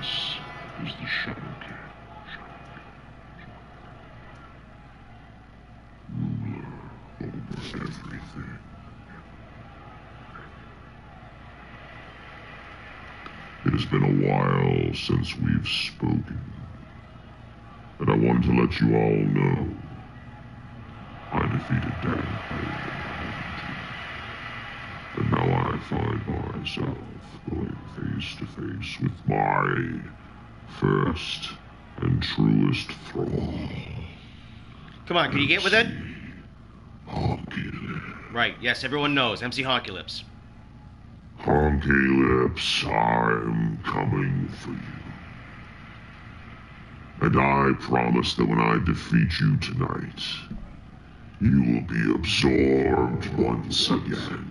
This is the Shadow King. Ruler over everything. It has been a while since we've spoken, and I wanted to let you all know I defeated Dan Cole, and now I find myself going face to face with my first and truest thrall. Come on, can you get with it? Honky Lips. Right, yes, everyone knows. MC Honky Lips. Honky Lips, I'm coming for you. And I promise that when I defeat you tonight, you will be absorbed once again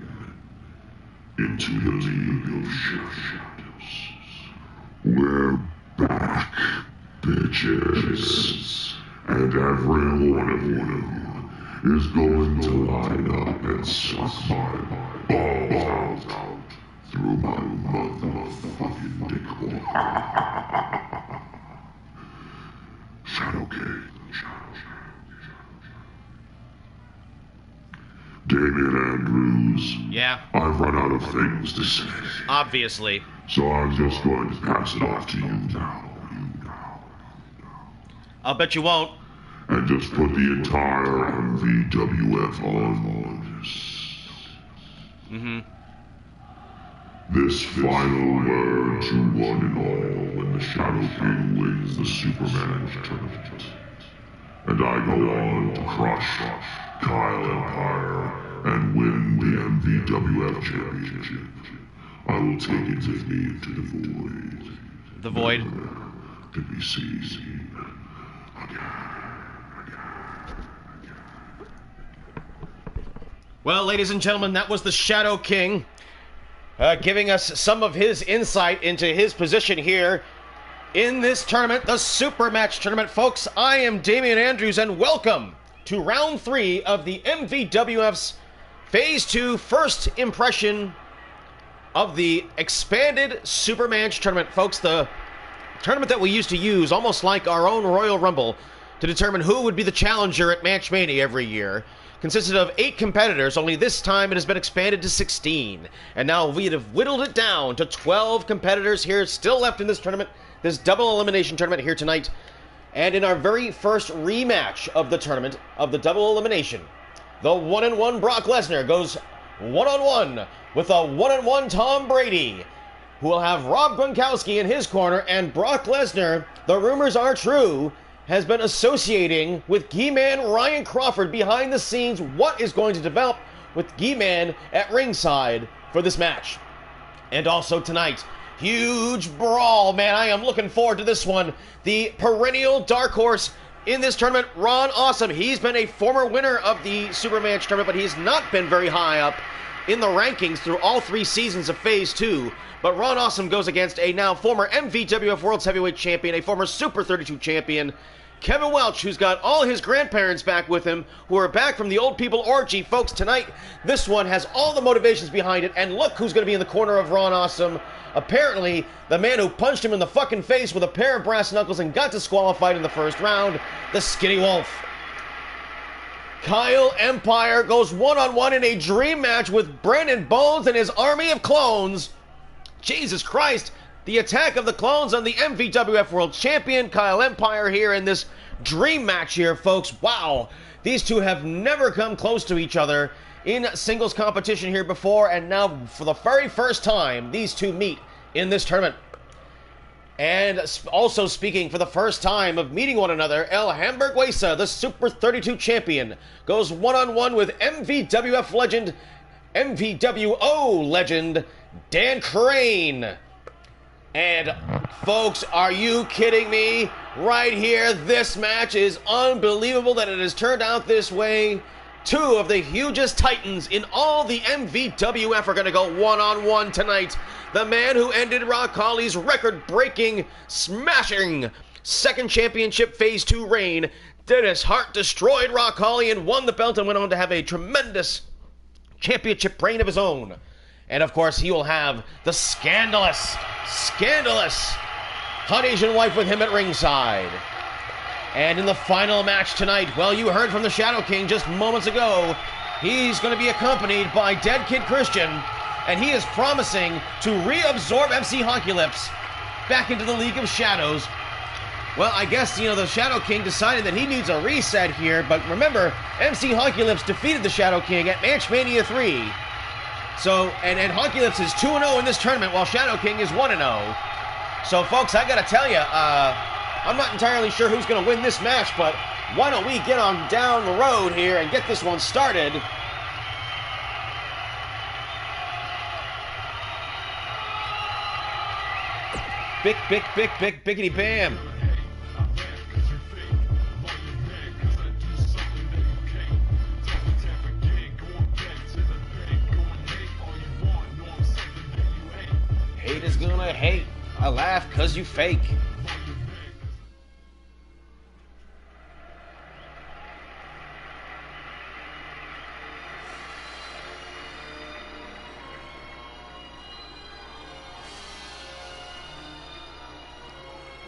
into the League of Shadows. We're back, bitches. And every one of you is going to line up and suck my balls out through my motherfucking dick hole. Shadow King. Damian Andrews. Yeah? I've run out of things to say. Obviously. So I'm just going to pass it off to you now. I'll bet you won't. And just put the entire MVWF on this. Mm-hmm. This final word to one and all when the Shadow King wins the Superman tournament. And I go on to crush Kyle Empire and win the MVWF championship. I will take it with me into the void. The void? Never to be seen again. Well, ladies and gentlemen, that was the Shadow King giving us some of his insight into his position here in this tournament, the Super Match Tournament. Folks, I am Damian Andrews, and welcome to Round 3 of the MVWF's Phase 2 first impression of the expanded Super Match Tournament. Folks, the tournament that we used to use, almost like our own Royal Rumble, to determine who would be the challenger at Manch every year, consisted of 8 competitors, only this time it has been expanded to 16. And now we have whittled it down to 12 competitors here, still left in this tournament, this double elimination tournament here tonight. And in our very first rematch of the tournament, of the double elimination, the 1-1 Brock Lesnar goes 1-on-1 with a 1-on-1 Tom Brady, who will have Rob Gronkowski in his corner, and Brock Lesnar, the rumors are true, has been associating with G-Man Ryan Crawford behind the scenes. What is going to develop with G-Man at ringside for this match? And also tonight, huge brawl, man. I am looking forward to this one. The perennial dark horse in this tournament, Ron Awesome. He's been a former winner of the Super Match Tournament, but he's not been very high up in the rankings through all 3 seasons of Phase 2. But Ron Awesome goes against a now former MVWF World's Heavyweight Champion, a former Super 32 Champion, Kevin Welch, who's got all his grandparents back with him, who are back from the Old People Orgy. Folks, tonight, this one has all the motivations behind it, and look who's going to be in the corner of Ron Awesome. Apparently, the man who punched him in the fucking face with a pair of brass knuckles and got disqualified in the first round, the Skinny Wolf. Kyle Empire goes 1-on-1 in a dream match with Brandon Bones and his army of clones. Jesus Christ, the attack of the clones on the MVWF World Champion, Kyle Empire, here in this dream match here, folks. Wow, these two have never come close to each other in singles competition here before, and now for the very first time, these two meet in this tournament. And also speaking for the first time of meeting one another, El Hamburguesa, the Super 32 champion, goes 1-on-1 with MVWF legend, MVWO legend, Dan Crane. And folks, are you kidding me? Right here, this match is unbelievable that it has turned out this way. 2 of the hugest titans in all the MVWF are going to go 1-on-1 tonight. The man who ended Rock Holly's record-breaking, smashing second championship Phase 2 reign. Dennis Hart destroyed Rock Holly and won the belt and went on to have a tremendous championship reign of his own. And of course, he will have the scandalous hot Asian wife with him at ringside. And in the final match tonight, well, you heard from the Shadow King just moments ago. He's going to be accompanied by Dead Kid Christian, and he is promising to reabsorb MC Honky Lips back into the League of Shadows. Well, I guess, the Shadow King decided that he needs a reset here, but remember, MC Honky Lips defeated the Shadow King at Manch Mania 3. So, and Honky Lips is 2-0 in this tournament, while Shadow King is 1-0. So, folks, I gotta tell you, I'm not entirely sure who's gonna win this match, but why don't we get on down the road here and get this one started. Biggity bam. Hate is gonna hate. I laugh 'cause you fake.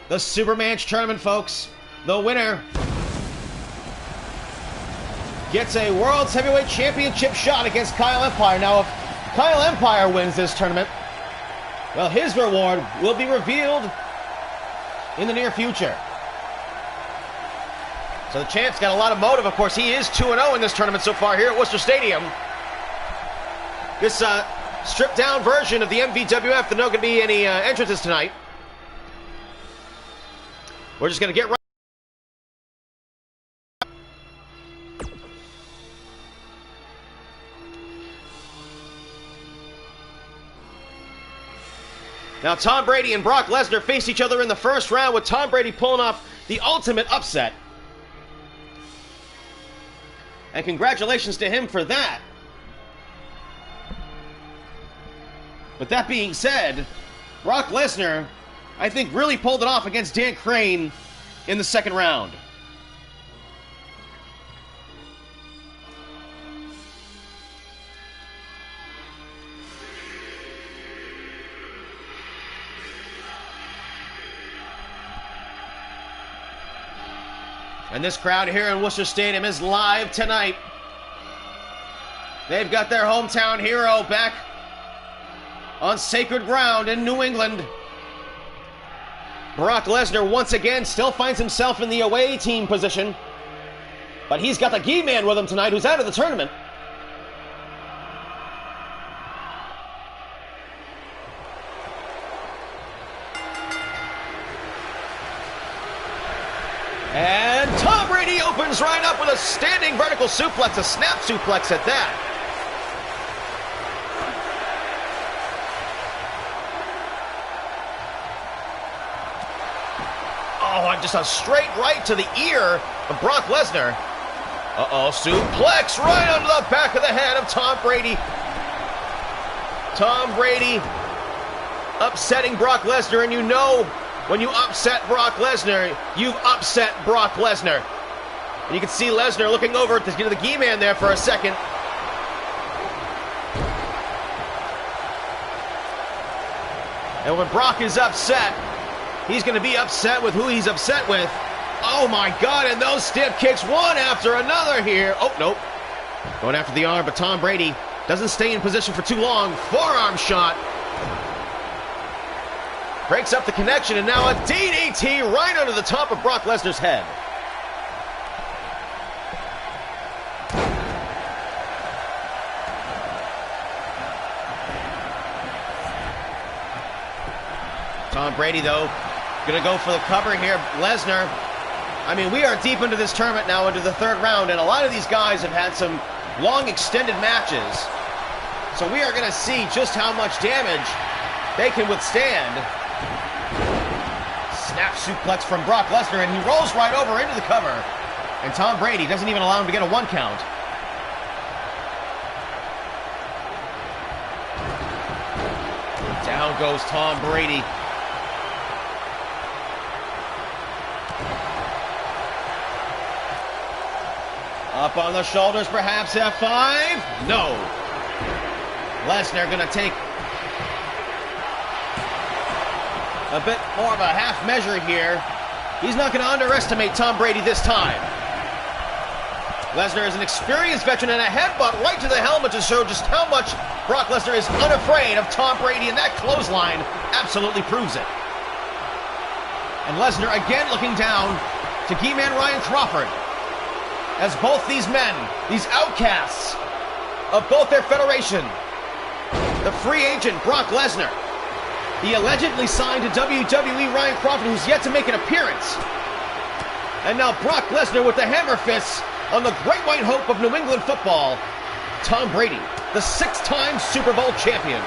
The Super Manch tournament, folks. The winner gets a World's Heavyweight Championship shot against Kyle Empire. Now, if Kyle Empire wins this tournament, well, his reward will be revealed in the near future. So the champ's got a lot of motive. Of course, he is 2-0 in this tournament so far here at Worcester Stadium. This stripped-down version of the MVWF, there's not going to be any entrances tonight. We're just going to get right. Now, Tom Brady and Brock Lesnar faced each other in the first round, with Tom Brady pulling off the ultimate upset. And congratulations to him for that. But that being said, Brock Lesnar, I think, really pulled it off against Dan Crane in the second round. And this crowd here in Worcester Stadium is live tonight. They've got their hometown hero back on sacred ground in New England. Brock Lesnar once again still finds himself in the away team position, but he's got the Gi Man with him tonight, who's out of the tournament. And Tom Brady opens right up with a standing vertical suplex, a snap suplex at that. Oh, just a straight right to the ear of Brock Lesnar. Uh-oh, suplex right onto the back of the head of Tom Brady. Tom Brady upsetting Brock Lesnar, and you know when you upset Brock Lesnar, you've upset Brock Lesnar. And you can see Lesnar looking over at the Gi Man there for a second. And when Brock is upset, he's going to be upset with who he's upset with. Oh my God, and those stiff kicks one after another here. Oh, nope. Going after the arm, but Tom Brady doesn't stay in position for too long. Forearm shot. Breaks up the connection, and now a DDT right under the top of Brock Lesnar's head. Tom Brady, though, gonna go for the cover here. Lesnar, I mean, we are deep into this tournament now, into the third round, and a lot of these guys have had some long extended matches. So we are gonna see just how much damage they can withstand. Snap suplex from Brock Lesnar, and he rolls right over into the cover. And Tom Brady doesn't even allow him to get a 1 count. Down goes Tom Brady. Up on the shoulders, perhaps F5? No. Lesnar gonna take a bit more of a half measure here. He's not going to underestimate Tom Brady this time. Lesnar is an experienced veteran, and a headbutt right to the helmet to show just how much Brock Lesnar is unafraid of Tom Brady, and that clothesline absolutely proves it. And Lesnar again looking down to key man Ryan Crawford, as both these men, these outcasts of both their federation, the free agent Brock Lesnar, the allegedly signed to WWE Ryan Crawford, who's yet to make an appearance, and now Brock Lesnar with the hammer fists on the great white hope of New England football, Tom Brady, the 6-time Super Bowl champion.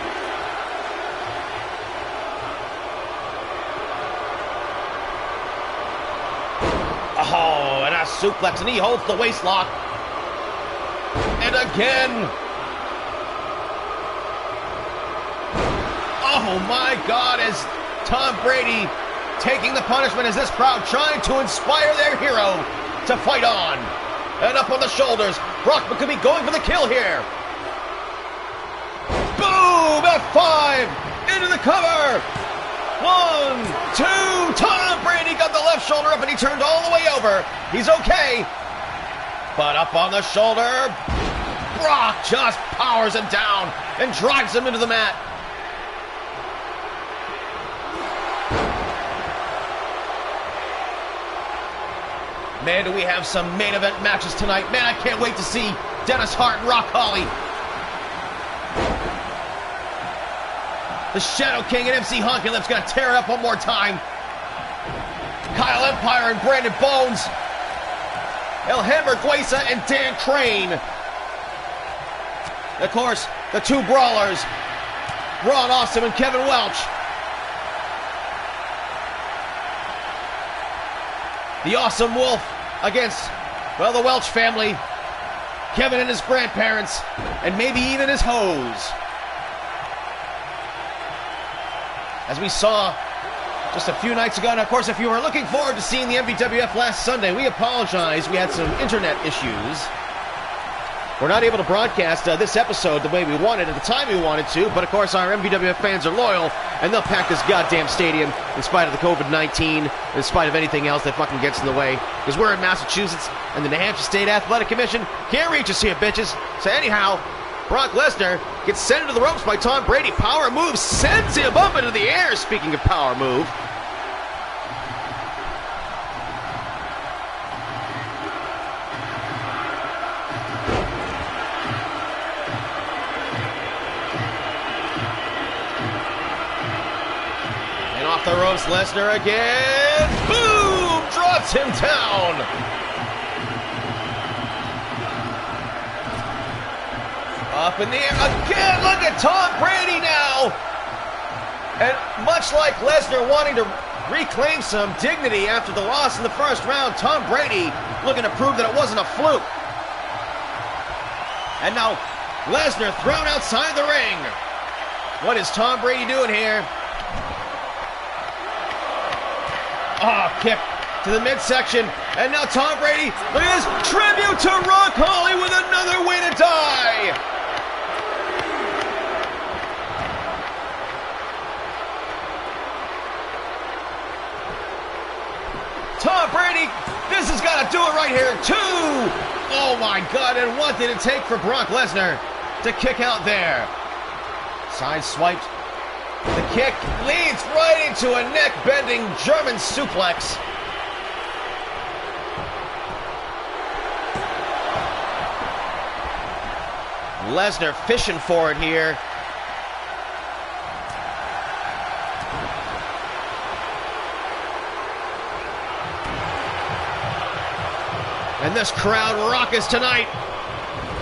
Oh, and a suplex, and he holds the waist lock. And again. Oh my God, as Tom Brady taking the punishment as this crowd trying to inspire their hero to fight on. And up on the shoulders, Brock could be going for the kill here. Boom! F5! Into the cover! 1, 2, Tom Brady got the left shoulder up and he turned all the way over. He's okay. But up on the shoulder, Brock just powers him down and drives him into the mat. Man, do we have some main event matches tonight. Man, I can't wait to see Dennis Hart and Rock Holly. The Shadow King and MC Honky-Lips gonna tear it up one more time. Kyle Empire and Brandon Bones. HAMBURGUESA and Dan Crane. Of course, the two brawlers, Ron Awesome and Kevin Welch. The Awesome Wolf against, well, the Welch family, Kevin and his grandparents, and maybe even his hose. As we saw just a few nights ago, and of course, if you were looking forward to seeing the MVWF last Sunday, we apologize. We had some internet issues. We're not able to broadcast this episode the way we wanted at the time we wanted to, but of course our MVWF fans are loyal, and they'll pack this goddamn stadium in spite of the COVID-19, in spite of anything else that fucking gets in the way, because we're in Massachusetts, and the New Hampshire State Athletic Commission can't reach us here, bitches. So anyhow, Brock Lesnar gets sent into the ropes by Tom Brady. Power move sends him up into the air, speaking of power move. The ropes, Lesnar again. Boom! Drops him down. Up in the air again. Look at Tom Brady now. And much like Lesnar wanting to reclaim some dignity after the loss in the first round, Tom Brady looking to prove that it wasn't a fluke. And now Lesnar thrown outside the ring. What is Tom Brady doing here? Oh, kick to the midsection. And now Tom Brady, look at this, tribute to Rock Holly with another way to die. Tom Brady, this has got to do it right here. 2. Oh my God, and what did it take for Brock Lesnar to kick out there? Side swiped. The kick leads right into a neck-bending German suplex. Lesnar fishing for it here. And this crowd raucous tonight.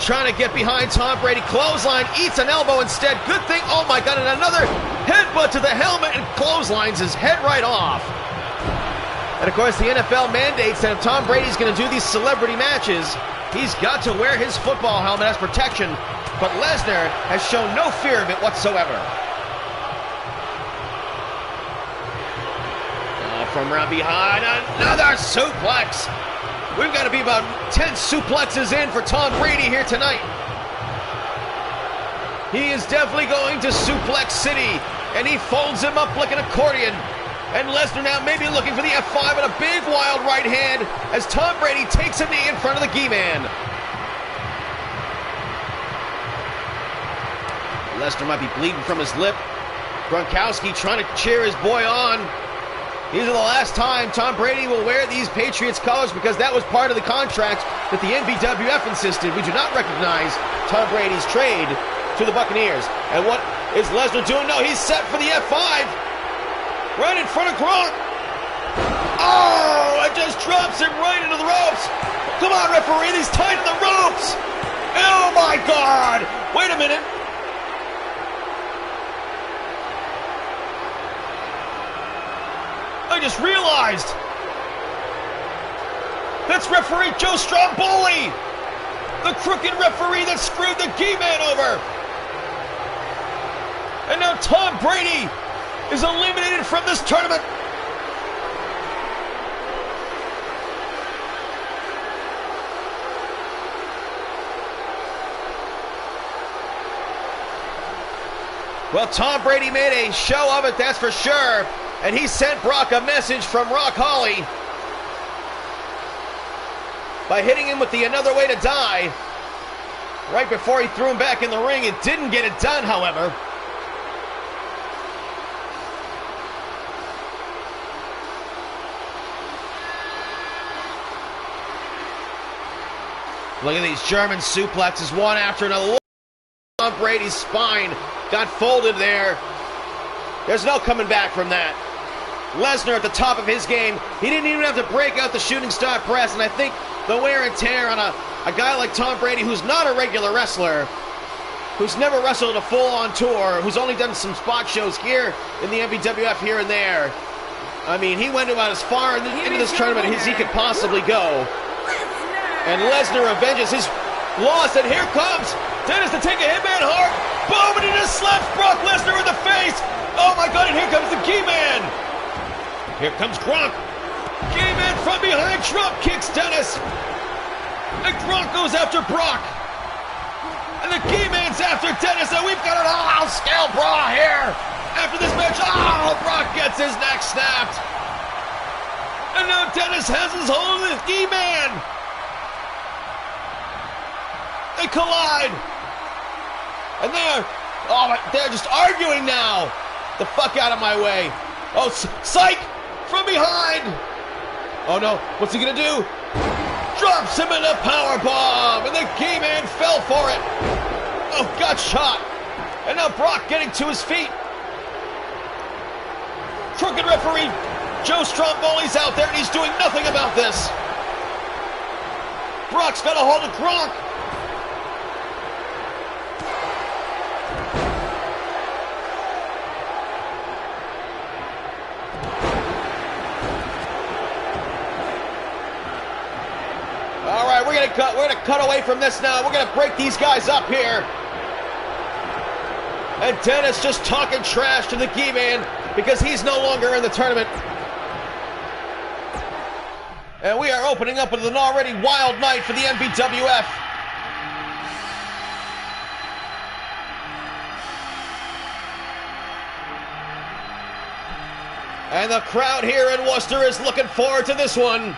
Trying to get behind Tom Brady. Clothesline, eats an elbow instead. Good thing, oh my God, and another headbutt to the helmet and clotheslines his head right off. And of course, the NFL mandates that if Tom Brady's going to do these celebrity matches, he's got to wear his football helmet as protection. But Lesnar has shown no fear of it whatsoever. From right behind, another suplex. We've got to be about 10 suplexes in for Tom Brady here tonight. He is definitely going to Suplex City, and he folds him up like an accordion. And Lesnar now maybe looking for the F5 and a big wild right hand as Tom Brady takes a knee in front of the Key-Man. Lesnar might be bleeding from his lip. Gronkowski trying to cheer his boy on. These are the last time Tom Brady will wear these Patriots colors because that was part of the contract that the MVWF insisted. We do not recognize Tom Brady's trade to the Buccaneers. And what is Lesnar doing? No, he's set for the F5. Right in front of Gronk. Oh, it just drops him right into the ropes. Come on, referee, he's tied to the ropes. Oh my God. Wait a minute. I just realized that's referee Joe Stromboli, the crooked referee that screwed the Key-Man over. And now Tom Brady is eliminated from this tournament. Well, Tom Brady made a show of it, that's for sure. And he sent Brock a message from Rock Holly by hitting him with the another way to die right before he threw him back in the ring. It didn't get it done, however. Look at these German suplexes, one after another. Tom Brady's spine got folded there. There's no coming back from that. Lesnar at the top of his game. He didn't even have to break out the shooting star press, and I think the wear and tear on a guy like Tom Brady, who's not a regular wrestler, who's never wrestled a full-on tour, who's only done some spot shows here in the MVWF here and there. I mean, he went about as far into this tournament as he could possibly go. And Lesnar avenges his loss, and here comes Dennis to take a hitman hard. Boom, and he just slaps Brock Lesnar in the face. Oh my God, and here comes the Key-Man. Here comes Gronk. Key-Man from behind, Trump kicks Dennis. And Gronk goes after Brock. And the Key-Man's after Dennis, and we've got an all-out scale brawl here. After this match, oh, Brock gets his neck snapped. And now Dennis has his hold of the Key-Man. They collide. And they're just arguing now. The fuck out of my way. Oh, psych! From behind! Oh no, what's he gonna do? Drops him in a power bomb, and the Key-Man fell for it. Oh, got shot. And now Brock getting to his feet. Crooked referee Joe Stromboli's out there, and he's doing nothing about this. Brock's got a hold of Gronk. All right, we're gonna cut away from this now. We're gonna break these guys up here. And Dennis just talking trash to the Key-Man because he's no longer in the tournament. And we are opening up with an already wild night for the MVWF. And the crowd here in Worcester is looking forward to this one.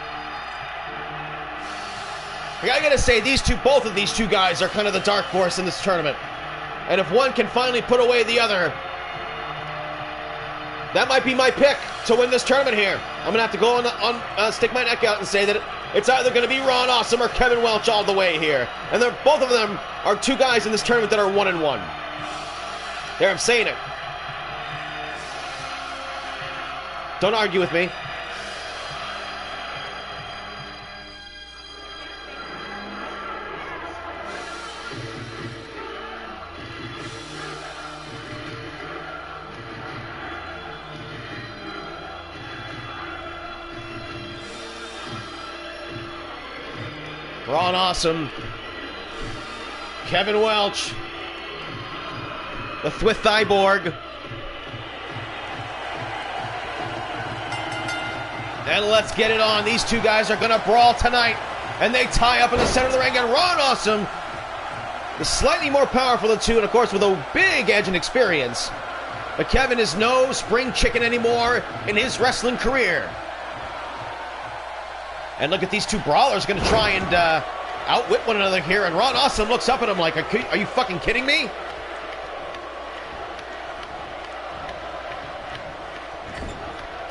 I gotta say, both of these two guys are kind of the dark horse in this tournament. And if one can finally put away the other, that might be my pick to win this tournament here. I'm gonna have to go stick my neck out and say that it's either gonna be Ron Awesome or Kevin Welch all the way here. And both of them are two guys in this tournament that are 1-1. There, I'm saying it. Don't argue with me. Ron Awesome, Kevin Welch, the Thwith Thyborg, and let's get it on. These two guys are going to brawl tonight, and they tie up in the center of the ring, and Ron Awesome, the slightly more powerful of the two, and of course with a big edge and experience, But Kevin is no spring chicken anymore in his wrestling career. And look at these two brawlers going to try and outwit one another here. And Ron Awesome looks up at him like, are you fucking kidding me?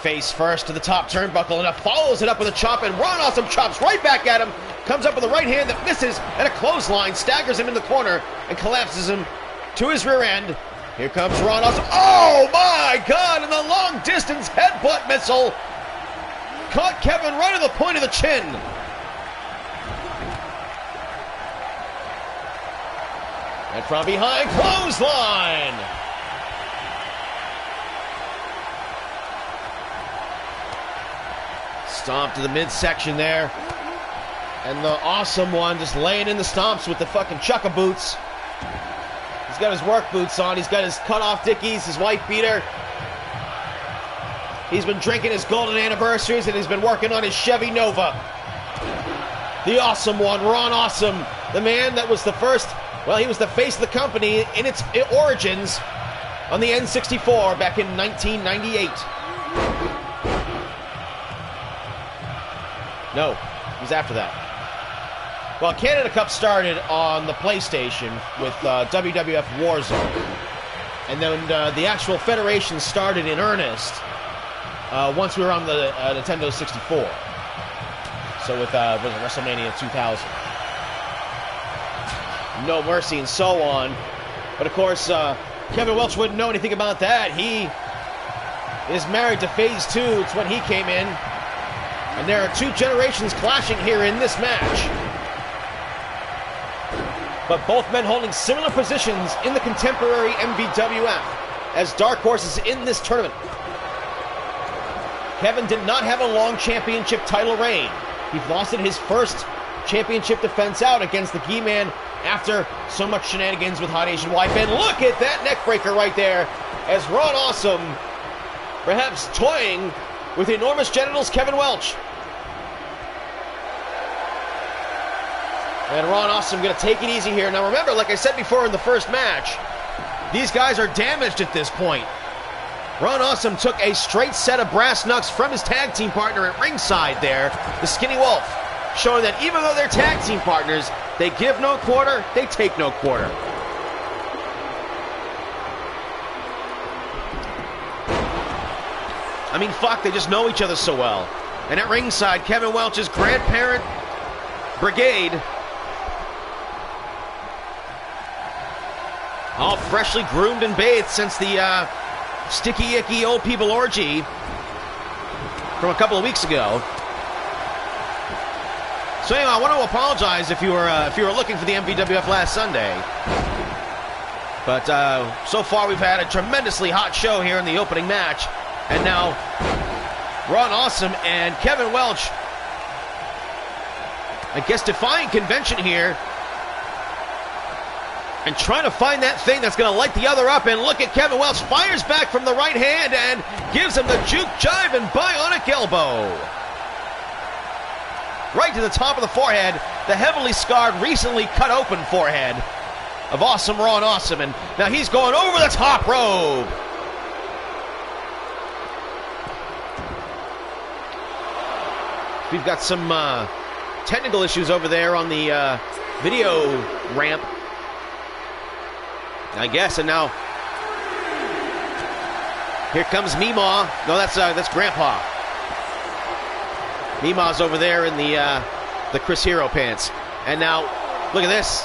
Face first to the top turnbuckle, and follows it up with a chop, and Ron Awesome chops right back at him. Comes up with a right hand that misses, and a clothesline staggers him in the corner and collapses him to his rear end. Here comes Ron Awesome. Oh my God! And the long distance headbutt missile caught Kevin right at the point of the chin. And from behind, clothesline. Stomp to the midsection there. And the Awesome One just laying in the stomps with the fucking chukka boots. He's got his work boots on. He's got his cut-off dickies, his white beater. He's been drinking his golden anniversaries, and he's been working on his Chevy Nova. The Awesome One, Ron Awesome, the man that was the first, well, he was the face of the company in its origins on the N64 back in 1998. No, it was after that. Well, Canada Cup started on the PlayStation with WWF Warzone. And then the actual federation started in earnest once we were on the Nintendo 64. So with WrestleMania 2000. No Mercy and so on. But of course, Kevin Welch wouldn't know anything about that. He is married to Phase 2. It's when he came in. And there are two generations clashing here in this match. But both men holding similar positions in the contemporary MVWF as dark horses in this tournament. Kevin did not have a long championship title reign. He lost in his first championship defense out against the Key Man after so much shenanigans with Hot Asian Wife. And look at that neck breaker right there as Ron Awesome, perhaps toying with enormous genitals, Kevin Welch. And Ron Awesome going to take it easy here. Now remember, like I said before in the first match, these guys are damaged at this point. Ron Awesome took a straight set of brass knucks from his tag team partner at ringside there, the Skinny Wolf, showing that even though they're tag team partners, they give no quarter, they take no quarter. I mean, fuck, they just know each other so well. And at ringside, Kevin Welch's grandparent brigade, all freshly groomed and bathed since the sticky, icky old people orgy from a couple of weeks ago. So anyway, I want to apologize if you were looking for the MVWF last Sunday. But so far we've had a tremendously hot show here in the opening match. And now Ron Awesome and Kevin Welch, I guess, defying convention here and trying to find that thing that's going to light the other up. And look at Kevin Welch, fires back from the right hand and gives him the juke jive and bionic elbow. Right to the top of the forehead, the heavily scarred, recently cut open forehead of Awesome Ron Awesome. And now he's going over the top rope. We've got some technical issues over there on the video ramp, I guess. And now here comes Meemaw. No, that's Grandpa. Meemaw's over there in the Chris Hero pants. And now look at this.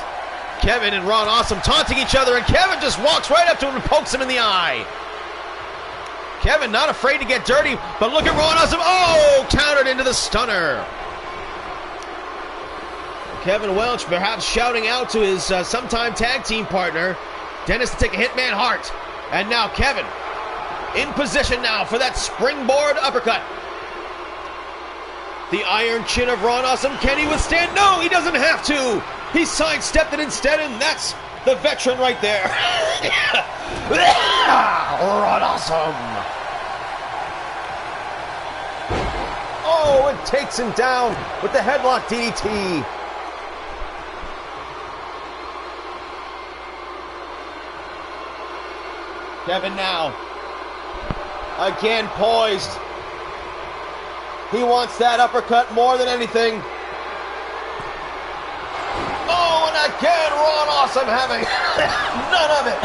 Kevin and Ron Awesome taunting each other, and Kevin just walks right up to him and pokes him in the eye. Kevin not afraid to get dirty, but look at Ron Awesome. Oh, countered into the stunner. Kevin Welch perhaps shouting out to his sometime tag team partner, Dennis, to take a Hitman Hart. And now Kevin in position now for that springboard uppercut. The iron chin of Ron Awesome. Can he withstand? No, he doesn't have to. He sidestepped it instead, and that's the veteran right there. Ron Awesome. Oh, it takes him down with the headlock DDT. Kevin now Again poised. He wants that uppercut more than anything. Oh, and again, Ron Awesome having none of it.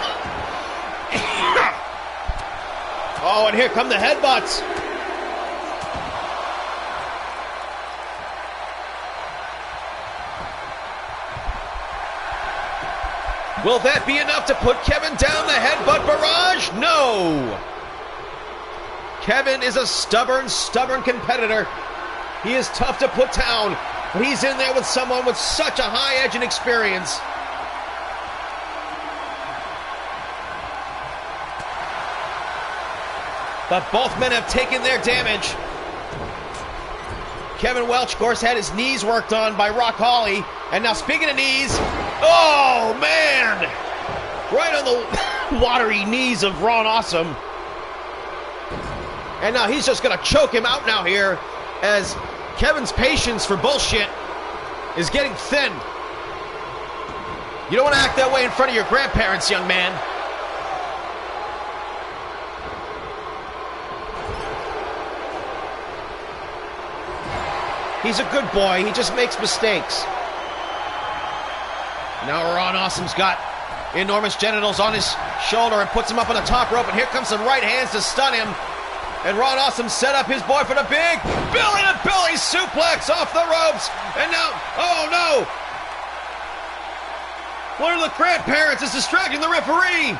Oh, and here come the headbutts. Will that be enough to put Kevin down the headbutt barrage? No. Kevin is a stubborn competitor. He is tough to put down, but he's in there with someone with such a high edge and experience. But both men have taken their damage. Kevin Welch, of course, had his knees worked on by Rock Holly. And now, speaking of knees, oh, man! Right on the watery knees of Ron Awesome. And now he's just going to choke him out now here as Kevin's patience for bullshit is getting thin. You don't want to act that way in front of your grandparents, young man. He's a good boy. He just makes mistakes. Now Ron Awesome's got enormous genitals on his shoulder and puts him up on the top rope. And here comes some right hands to stun him. And Ron Awesome set up his boy for the big belly-to-belly suplex off the ropes. And now, oh no! One of the grandparents is distracting the referee.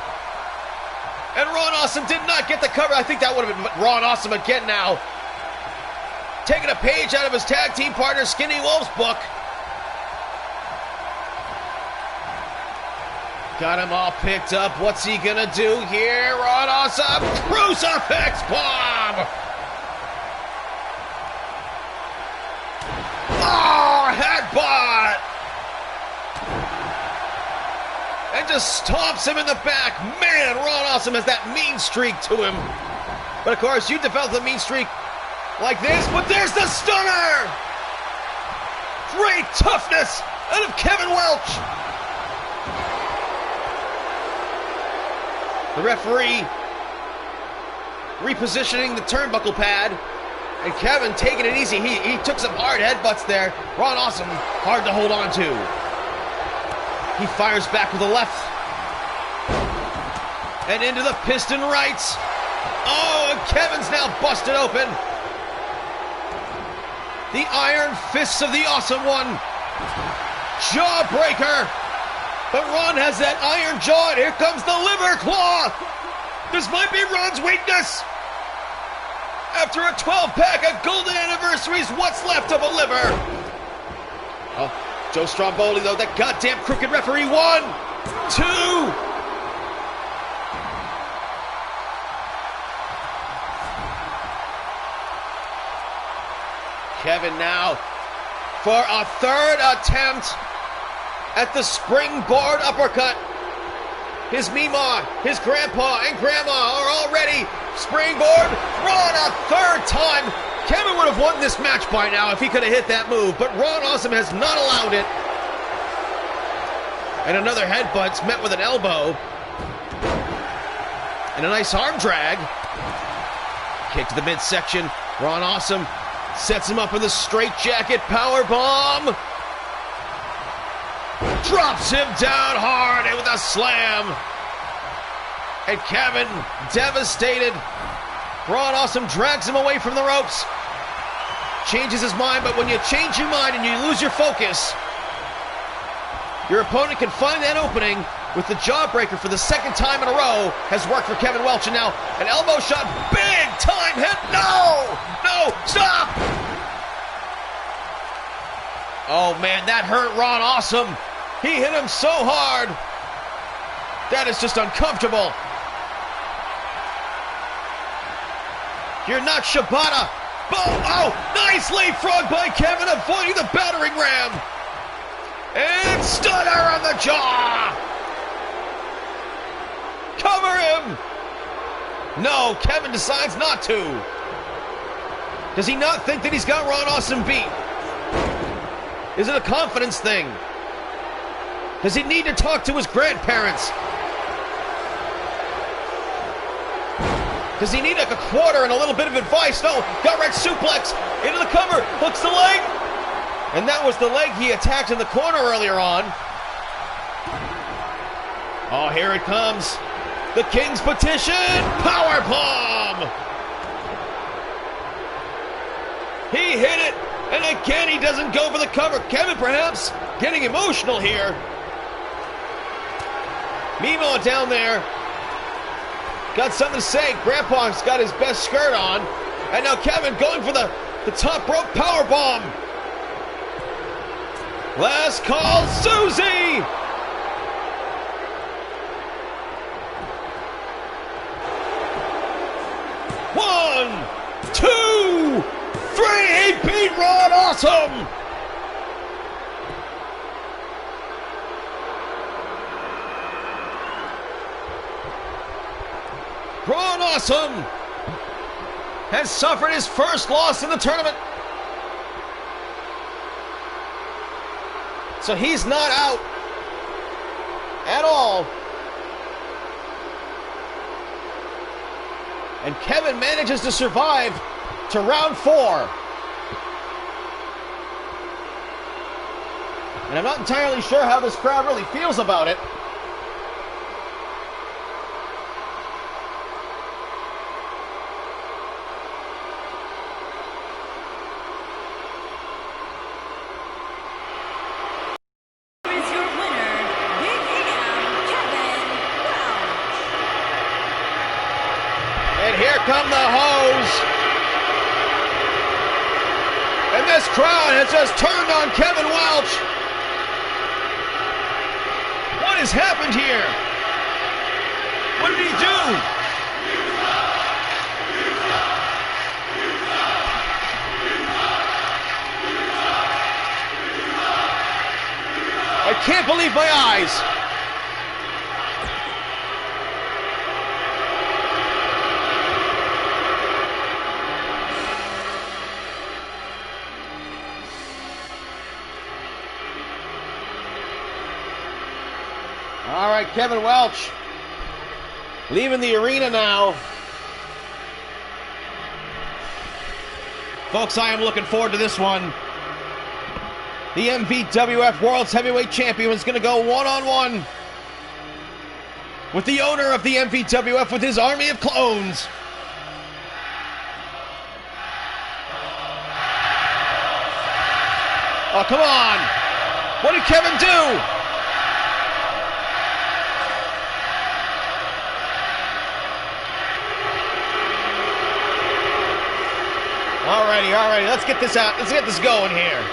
And Ron Awesome did not get the cover. I think that would have been Ron Awesome again now. Taking a page out of his tag team partner Skinny Wolf's book. Got him all picked up. What's he gonna do here? Ron Awesome, crucifix bomb! Oh, headbutt! And just stomps him in the back. Man, Ron Awesome has that mean streak to him. But of course, you develop the mean streak like this, but there's the stunner! Great toughness out of Kevin Welch! The referee repositioning the turnbuckle pad, and Kevin taking it easy. He took some hard headbutts there. Ron Awesome, hard to hold on to. He fires back with the left. And into the piston rights. Oh, and Kevin's now busted open. The iron fists of the Awesome One. Jawbreaker. But Ron has that iron jaw, and here comes the liver claw. This might be Ron's weakness. After a 12-pack of golden anniversaries, what's left of a liver? Oh, Joe Stromboli, though, that goddamn crooked referee. 1, 2. Kevin now for a third attempt at the springboard uppercut. His Meemaw, his grandpa, and grandma are all ready. Springboard, Ron a third time. Kevin would have won this match by now if he could have hit that move, but Ron Awesome has not allowed it. And another headbutt's met with an elbow. And a nice arm drag. Kick to the midsection. Ron Awesome sets him up with a straitjacket power bomb. Drops him down hard and with a slam. And Kevin, devastated. Ron Awesome drags him away from the ropes. Changes his mind, but when you change your mind and you lose your focus, your opponent can find that opening with the jawbreaker for the second time in a row. Has worked for Kevin Welch, and now an elbow shot, big time hit. No, stop. Oh man, that hurt Ron Awesome. He hit him so hard. That is just uncomfortable. You're not Shibata. Boom! Oh, nice leapfrog by Kevin, avoiding the battering ram. And stunner on the jaw. Cover him. No, Kevin decides not to. Does he not think that he's got Ron Awesome beat? Is it a confidence thing? Does he need to talk to his grandparents? Does he need like a quarter and a little bit of advice? No, gut wrench suplex into the cover, hooks the leg. And that was the leg he attacked in the corner earlier on. Oh, here it comes. The King's Petition, power bomb. He hit it, and again he doesn't go for the cover. Kevin perhaps getting emotional here. Mimo down there. Got something to say. Grandpa's got his best skirt on. And now Kevin going for the top rope power bomb. Last call, Susie! One, two, three! He beat Ron Awesome! Ron Awesome has suffered his first loss in the tournament. So he's not out at all. And Kevin manages to survive to round 4. And I'm not entirely sure how this crowd really feels about it. Come the hose. And this crowd has just turned on Kevin Welch. What has happened here? What did he do? I can't believe my eyes. All right, Kevin Welch leaving the arena now. Folks, I am looking forward to this one. The MVWF World's Heavyweight Champion is going to go one-on-one with the owner of the MVWF with his army of clones. Oh, come on. What did Kevin do? Alrighty, let's get this out. Let's get this going here.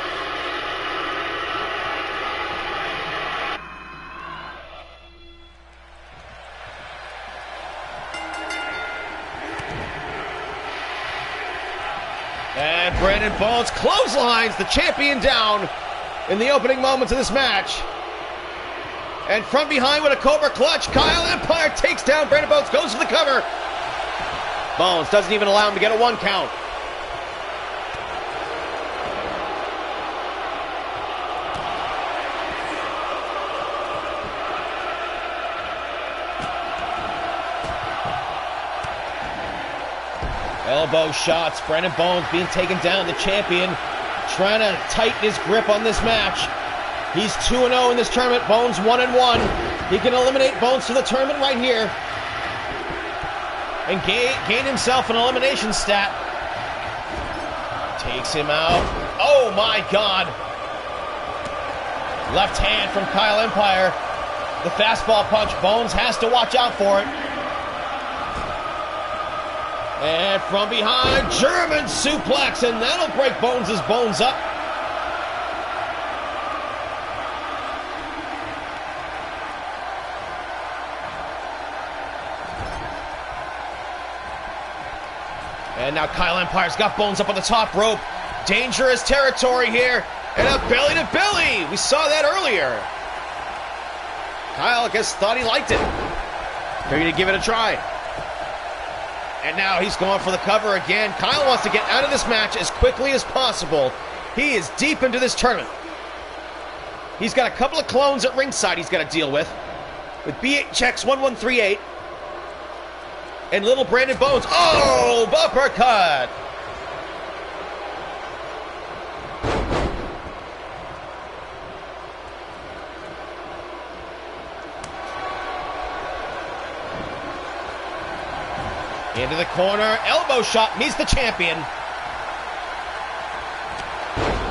And Brandon Bones clotheslines the champion down in the opening moments of this match. And from behind with a Cobra Clutch, Kyle Empire takes down Brandon Bones, goes for the cover. Bones doesn't even allow him to get a 1 count. Elbow shots, Brandon Bones being taken down, the champion trying to tighten his grip on this match. He's 2-0 in this tournament, Bones 1-1. He can eliminate Bones to the tournament right here and gain himself an elimination stat. Takes him out. Oh my God. Left hand from Kyle Empire. The fastball punch, Bones has to watch out for it. And from behind, German suplex, and that'll break Bones' bones up. And now Kyle Empire's got Bones up on the top rope. Dangerous territory here. And a belly to belly. We saw that earlier. Kyle, I guess, thought he liked it. Figured he'd give it a try. And now he's going for the cover again. Kyle wants to get out of this match as quickly as possible. He is deep into this tournament. He's got a couple of clones at ringside he's got to deal with BHX 1138 and little Brandon Bones. Oh, bumper cut. Into the corner, elbow shot, meets the champion.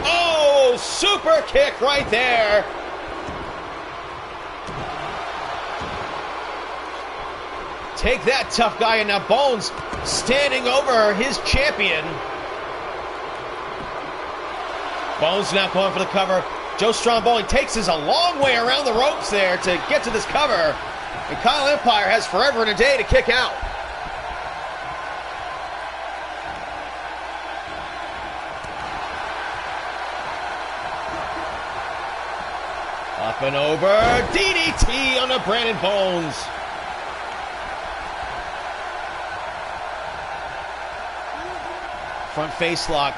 Oh, super kick right there. Take that, tough guy, and now Bones standing over his champion. Bones now going for the cover. Joe Stromboli takes us a long way around the ropes there to get to this cover. And Kyle Empire has forever and a day to kick out. Up and over, DDT on the Brandon Bones. Front face lock,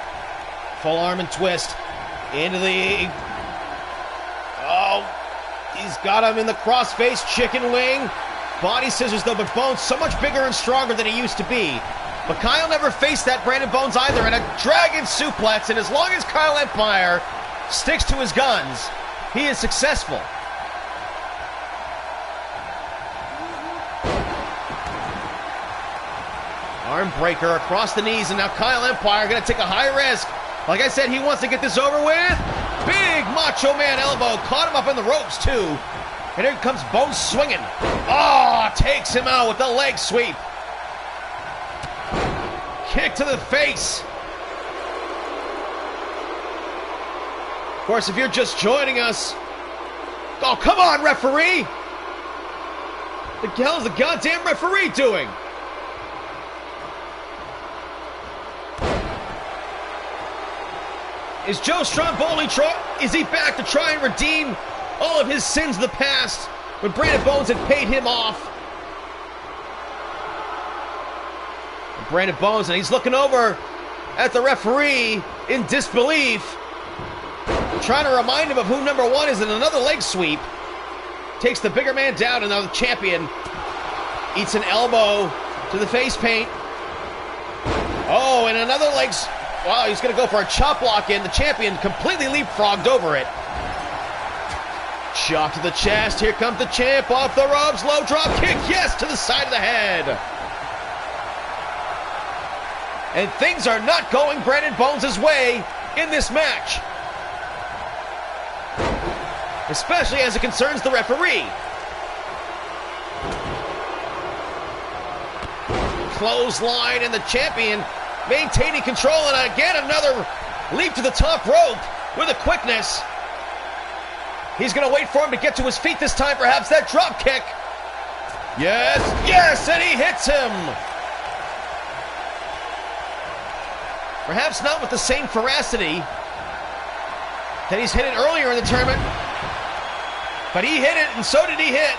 full arm and twist, into the, oh, he's got him in the cross-face chicken wing. Body scissors though, but Bones so much bigger and stronger than he used to be. But Kyle never faced that Brandon Bones either, and a dragon suplex, and as long as Kyle Empire sticks to his guns, he is successful. Arm breaker across the knees, and now Kyle Empire going to take a high risk. Like I said, he wants to get this over with. Big Macho Man elbow, caught him up in the ropes too. And here comes Bones swinging. Oh, takes him out with the leg sweep. Kick to the face. Of course, if you're just joining us, oh, come on, referee! The hell's the goddamn referee doing? Is Joe Stromboli, is he back to try and redeem all of his sins of the past when Brandon Bones had paid him off? And Brandon Bones, and he's looking over at the referee in disbelief, trying to remind him of who number one is, and another leg sweep. Takes the bigger man down, and now the champion eats an elbow to the face paint. Oh, and another leg. Wow, he's going to go for a chop block in. The champion completely leapfrogged over it. Shot to the chest. Here comes the champ off the ropes. Low drop kick. Yes, to the side of the head. And things are not going Brandon Bones' way in this match, especially as it concerns the referee. Clothesline, and the champion maintaining control, and again another leap to the top rope with a quickness. He's going to wait for him to get to his feet this time, perhaps that drop kick. Yes, yes, and he hits him. Perhaps not with the same ferocity that he's hit it earlier in the tournament, but he hit it, and so did he hit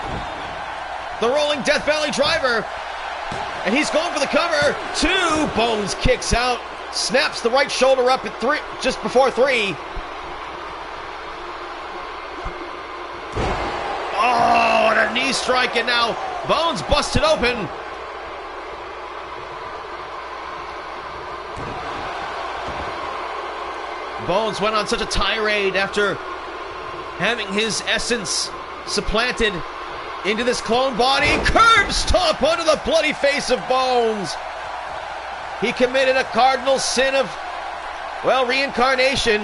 the rolling Death Valley driver. And he's going for the cover. Two. Bones kicks out, snaps the right shoulder up at three, just before three. Oh, and a knee strike, and now Bones busted open. Bones went on such a tirade after having his essence supplanted into this clone body. Curb stomp onto the bloody face of Bones. He committed a cardinal sin of, well, reincarnation,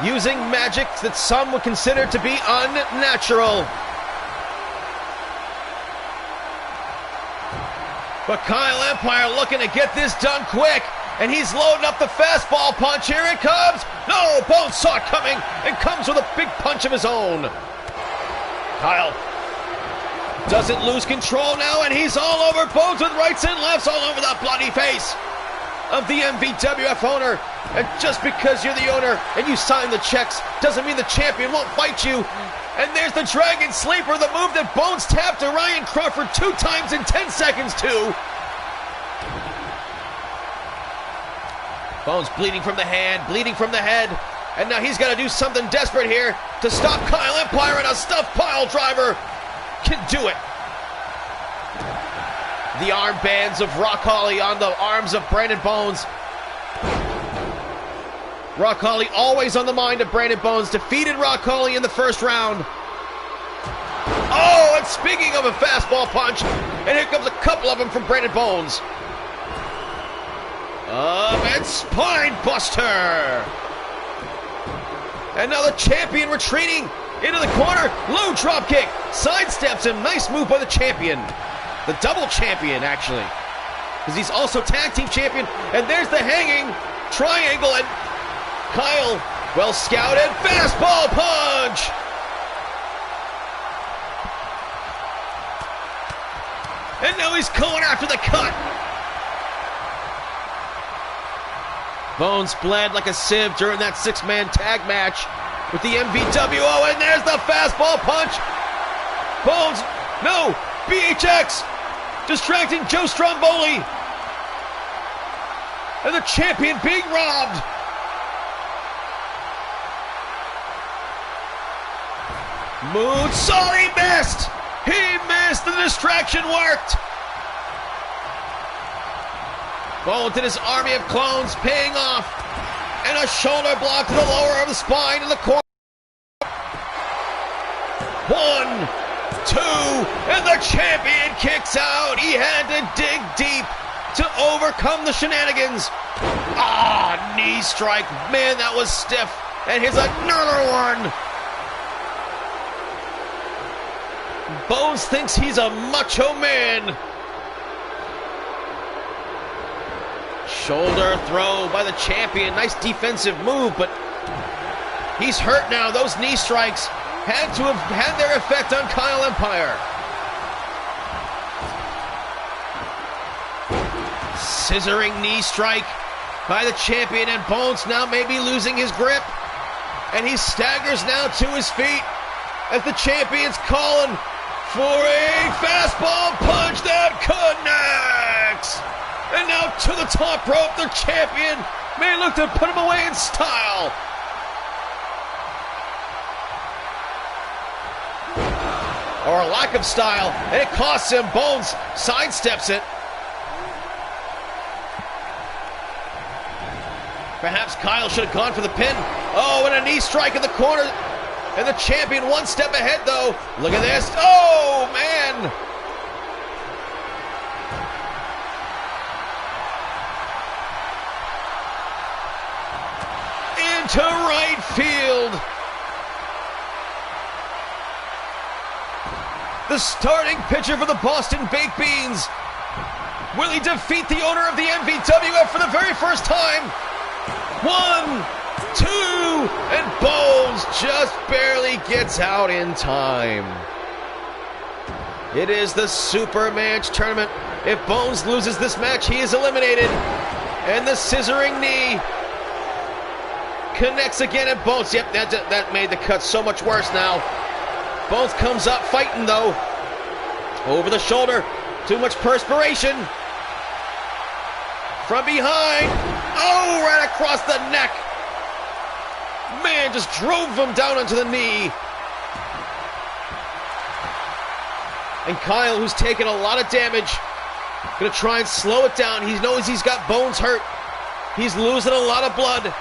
using magic that some would consider to be unnatural. But Kyle Empire looking to get this done quick, and he's loading up the fastball punch. Here it comes. No, Bones saw it coming and comes with a big punch of his own. Kyle doesn't lose control now, and he's all over Bones with rights and lefts all over the bloody face of the MVWF owner. And just because you're the owner and you sign the checks doesn't mean the champion won't fight you. And there's the Dragon Sleeper, the move that Bones tapped to Ryan Crawford 2 times in 10 seconds too. Bones bleeding from the hand, bleeding from the head. And now he's got to do something desperate here to stop Kyle Empire, and a stuffed pile driver can do it. The armbands of Rock Holly on the arms of Brandon Bones. Rock Holly always on the mind of Brandon Bones. Defeated Rock Holly in the first round. Oh, and speaking of a fastball punch, and here comes a couple of them from Brandon Bones. And spine buster. And now the champion retreating into the corner. Low drop kick. Sidesteps him. Nice move by the champion. The double champion, actually. Because he's also tag team champion. And there's the hanging triangle. And Kyle, well scouted. Fastball punch. And now he's going after the cut. Bones bled like a sieve during that six-man tag match with the MVWO, and there's the fastball punch. Bones, no, BHX, distracting Joe Stromboli. And the champion being robbed. Moonsault, he missed. He missed, the distraction worked. Bones and his army of clones paying off. And a shoulder block to the lower of the spine in the corner. 1, 2, and the champion kicks out. He had to dig deep to overcome the shenanigans. Ah, knee strike. Man, that was stiff. And here's another one. Bones thinks he's a macho man. Shoulder throw by the champion. Nice defensive move, but he's hurt now. Those knee strikes had to have had their effect on Kyle Empire. Scissoring knee strike by the champion, and Bones now may be losing his grip. And he staggers now to his feet as the champion's calling for a fastball punch that connects. And now to the top rope, the champion may look to put him away in style. Or a lack of style, and it costs him. Bones sidesteps it. Perhaps Kyle should have gone for the pin. Oh, and a knee strike in the corner. And the champion one step ahead, though. Look at this. Oh, man. Into right field. The starting pitcher for the Boston Baked Beans. Will he defeat the owner of the MVWF for the very first time? 1, 2, and Bones just barely gets out in time. It is the Super Manch tournament. If Bones loses this match, he is eliminated. And the scissoring knee connects again, and Bones, yep, that made the cut so much worse now. Bones comes up fighting, though. Over the shoulder. Too much perspiration. From behind. Oh, right across the neck. Man, just drove him down onto the knee. And Kyle, who's taken a lot of damage, gonna try and slow it down. He knows he's got Bones hurt. He's losing a lot of blood.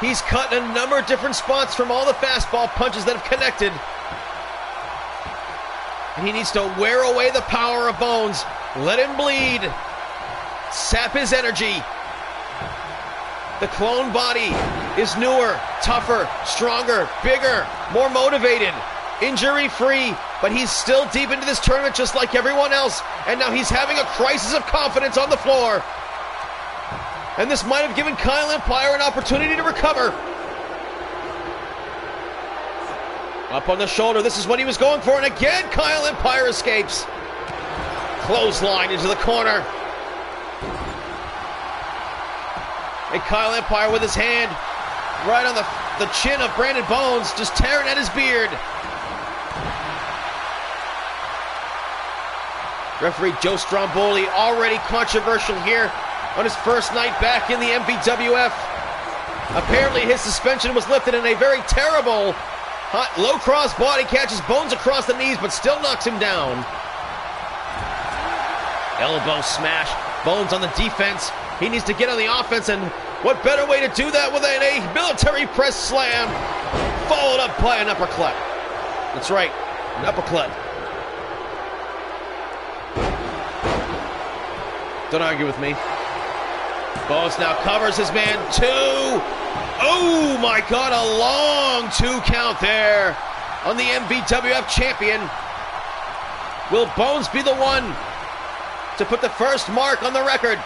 He's cut in a number of different spots from all the fastball punches that have connected. And he needs to wear away the power of Bones. Let him bleed. Sap his energy. The clone body is newer, tougher, stronger, bigger, more motivated, injury-free, but he's still deep into this tournament just like everyone else, and now he's having a crisis of confidence on the floor. And this might have given Kyle Empire an opportunity to recover. Up on the shoulder, this is what he was going for, and again Kyle Empire escapes. Clothesline into the corner. And Kyle Empire with his hand right on the chin of Brandon Bones, just tearing at his beard. Referee Joe Stromboli already controversial here on his first night back in the MVWF. Apparently his suspension was lifted in a very terrible low cross body, catches Bones across the knees but still knocks him down. Elbow smash. Bones on the defense. He needs to get on the offense, and what better way to do that with a military press slam followed up by an uppercut. That's right, an uppercut. Don't argue with me. Bones now covers his man. 2. Oh my God, a long 2 count there on the MVWF champion. Will Bones be the one to put the first mark on the record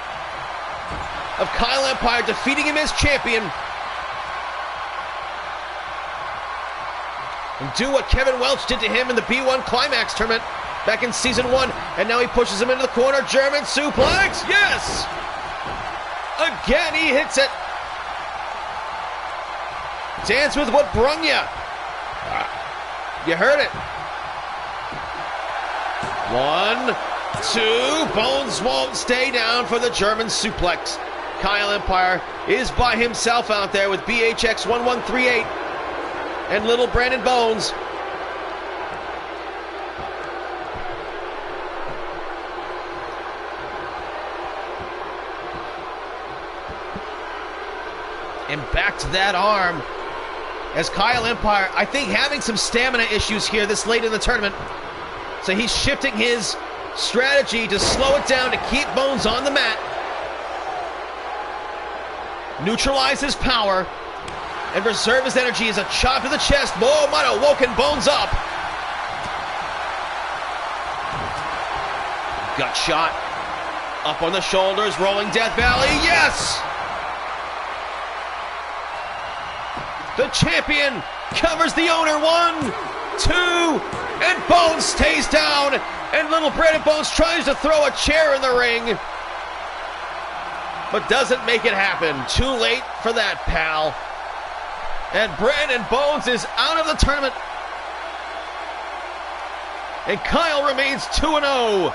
of Kyle Empire defeating him as champion and do what Kevin Welch did to him in the B1 Climax tournament back in season 1, and now he pushes him into the corner. German suplex, yes! Again, he hits it. Dance with what brung ya. You heard it. 1, 2, Bones won't stay down for the German suplex. Kyle Empire is by himself out there with BHX 1138 and little Brandon Bones. And back to that arm as Kyle Empire, I think, having some stamina issues here this late in the tournament. So he's shifting his strategy to slow it down to keep Bones on the mat, neutralize his power, and reserve his energy as a chop to the chest. Oh, might have woken Bones up. Gut shot. Up on the shoulders, rolling Death Valley. Yes! The champion covers the owner. 1, 2, and Bones stays down. And little Brandon Bones tries to throw a chair in the ring, but doesn't make it happen. Too late for that, pal. And Brandon Bones is out of the tournament. And Kyle remains 2-0.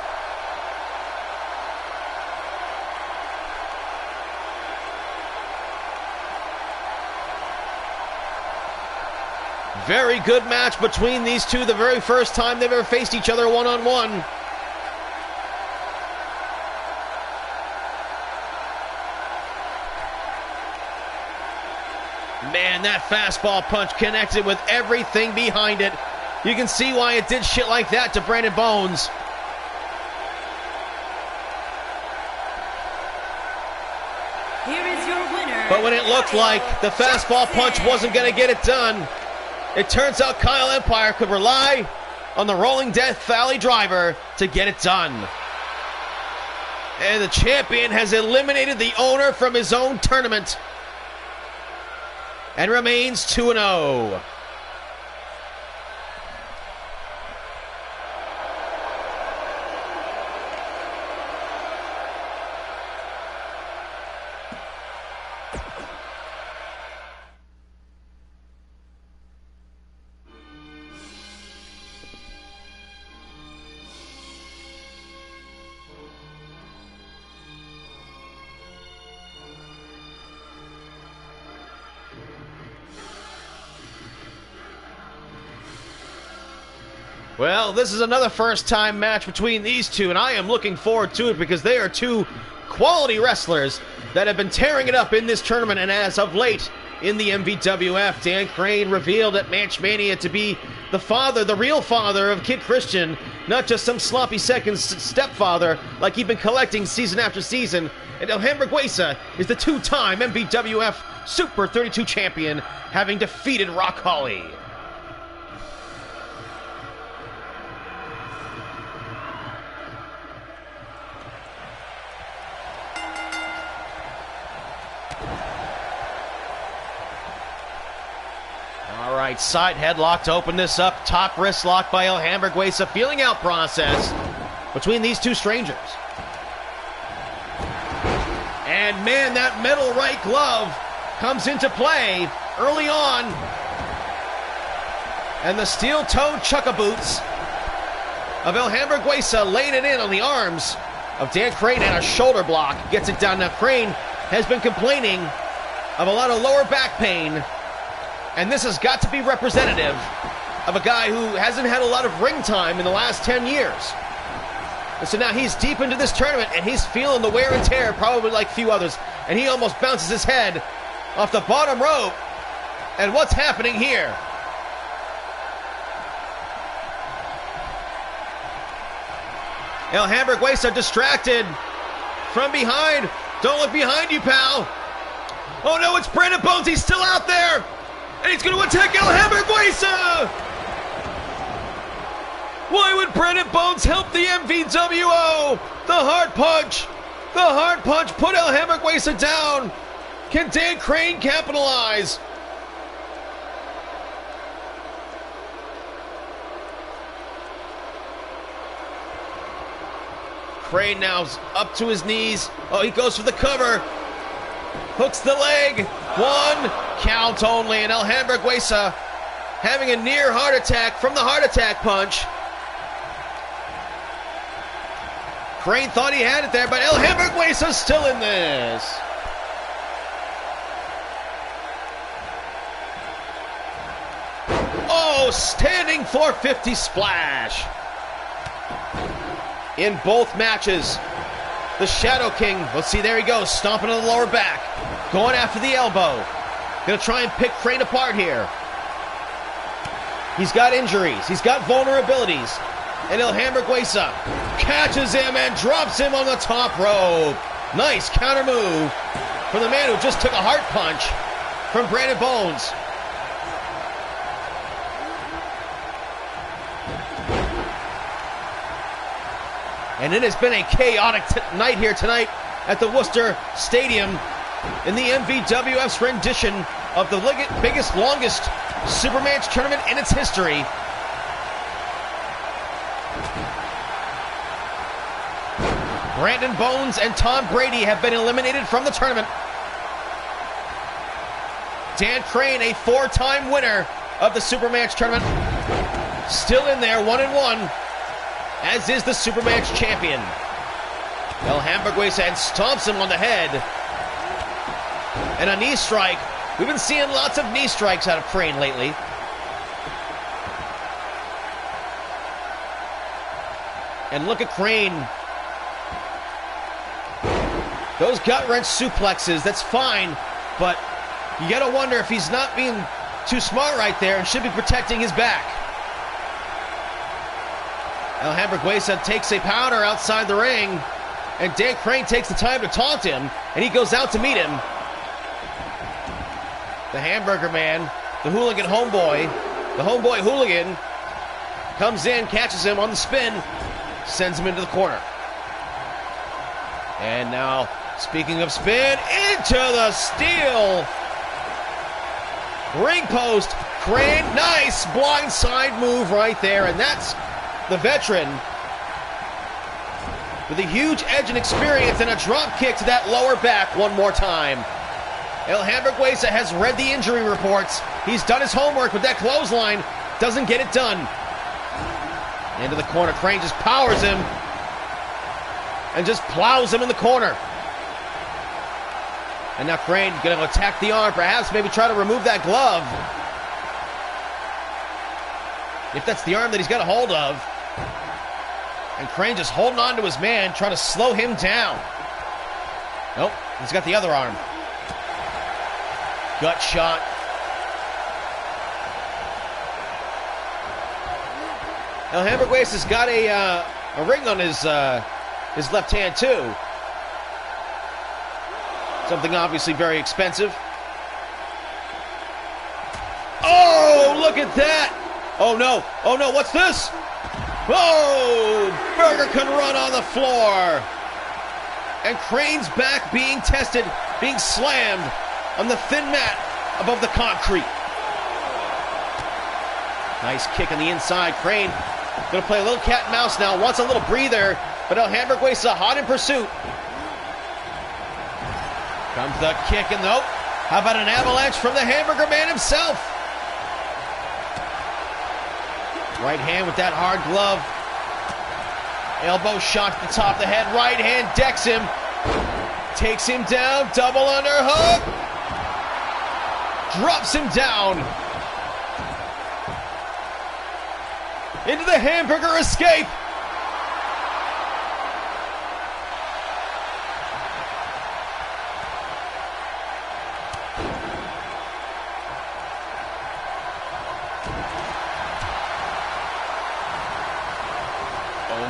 Very good match between these two. The very first time they've ever faced each other one-on-one. Man, that fastball punch connected with everything behind it. You can see why it did shit like that to Brandon Bones. Here is your winner. But when it looked like the fastball punch wasn't going to get it done, it turns out Kyle Empire could rely on the rolling Death Valley driver to get it done. And the champion has eliminated the owner from his own tournament and remains 2-0. Well, this is another first-time match between these two, and I am looking forward to it because they are two quality wrestlers that have been tearing it up in this tournament, and as of late in the MVWF, Dan Crane revealed at Manch Mania to be the father, the real father of Kid Christian, not just some sloppy second stepfather like he'd been collecting season after season. And HAMBURGUESA is the two-time MVWF Super 32 champion, having defeated Rock Holly. Alright, side headlock to open this up. Top wrist lock by HAMBURGUESA. Feeling out process between these two strangers. And man, that metal right glove comes into play early on. And the steel-toed chukka-boots of HAMBURGUESA laying it in on the arms of Dan Crane, and a shoulder block gets it done. Now Crane has been complaining of a lot of lower back pain, and this has got to be representative of a guy who hasn't had a lot of ring time in the last 10 years. And so now he's deep into this tournament, and he's feeling the wear and tear, probably like few others. And he almost bounces his head off the bottom rope. And what's happening here? El Hamburguesa distracted from behind. Don't look behind you, pal. Oh no, it's Brandon Bones. He's still out there. And he's going to attack El Hamburguesa. Why would Brandon Bones help the MVWO? The Heart Punch. The Heart Punch put El Hamburguesa down. Can Dan Crane capitalize? Crane now's up to his knees. Oh, he goes for the cover. Hooks the leg. 1 count only. And El Hamburguesa having a near heart attack from the heart attack punch. Crane thought he had it there, but El Hamburguesa's still in this. Oh, standing 450 splash. In both matches, the Shadow King, let's see, there he goes, stomping on the lower back, going after the elbow. Gonna try and pick Crane apart here. He's got injuries, he's got vulnerabilities, and El Hamburguesa catches him and drops him on the top rope. Nice counter move from the man who just took a heart punch from Brandon Bones. And it has been a chaotic night here tonight at the Worcester Stadium in the MVWF's rendition of the biggest, longest Supermatch tournament in its history. Brandon Bones and Tom Brady have been eliminated from the tournament. Dan Crane, a 4-time winner of the Supermatch tournament, still in there, 1-1. As is the Supermatch champion. El Hamburguesa and stomps him on the head. And a knee strike. We've been seeing lots of knee strikes out of Crane lately. And look at Crane. Those gut-wrench suplexes, that's fine, but you gotta wonder if he's not being too smart right there and should be protecting his back. El Hamburguesa takes a powder outside the ring, and Dan Crane takes the time to taunt him, and he goes out to meet him. The Hamburger Man, the hooligan homeboy, the homeboy hooligan, comes in, catches him on the spin, sends him into the corner. And now, speaking of spin, into the steel. Ring post, Crane, nice blindside move right there, and that's the veteran with a huge edge and experience and a drop kick to that lower back one more time. El Hamburguesa has read the injury reports. He's done his homework with that clothesline. Doesn't get it done. Into the corner. Crane just powers him and just plows him in the corner. And now Crane going to attack the arm. Perhaps maybe try to remove that glove. If that's the arm that he's got a hold of. And Crane just holding on to his man, trying to slow him down. Nope, he's got the other arm. Gut shot. Now Hamburguesa's got a ring on his left hand too. Something obviously very expensive. Oh, look at that! Oh no, what's this? Oh, Burger can run on the floor. And Crane's back being tested, being slammed on the thin mat above the concrete. Nice kick on the inside. Crane gonna play a little cat and mouse now, wants a little breather, but El Hamburguesa hot in pursuit. Comes the kick and nope. How about an avalanche from the Hamburger Man himself? Right hand with that hard glove. Elbow shot to the top of the head. Right hand decks him. Takes him down. Double underhook. Drops him down. Into the Hamburger escape.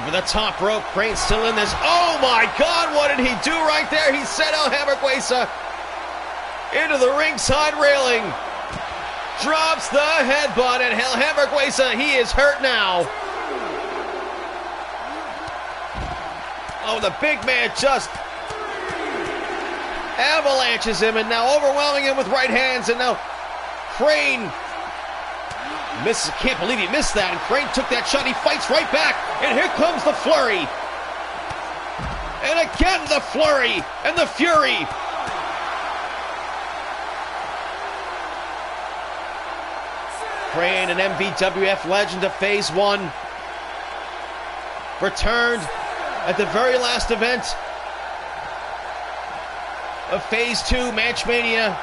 Over the top rope, Crane still in this. Oh my God, what did he do right there? He sent El Hamburguesa into the ringside railing. Drops the headbutt, and El Hamburguesa, he is hurt now. Oh, the big man just avalanches him, and now overwhelming him with right hands, and now Crane misses. Can't believe he missed that, and Crane took that shot. He fights right back, and here comes the flurry. And again the flurry and the fury. Crane, an MVWF legend of Phase 1, returned at the very last event of Phase 2, Manch Mania,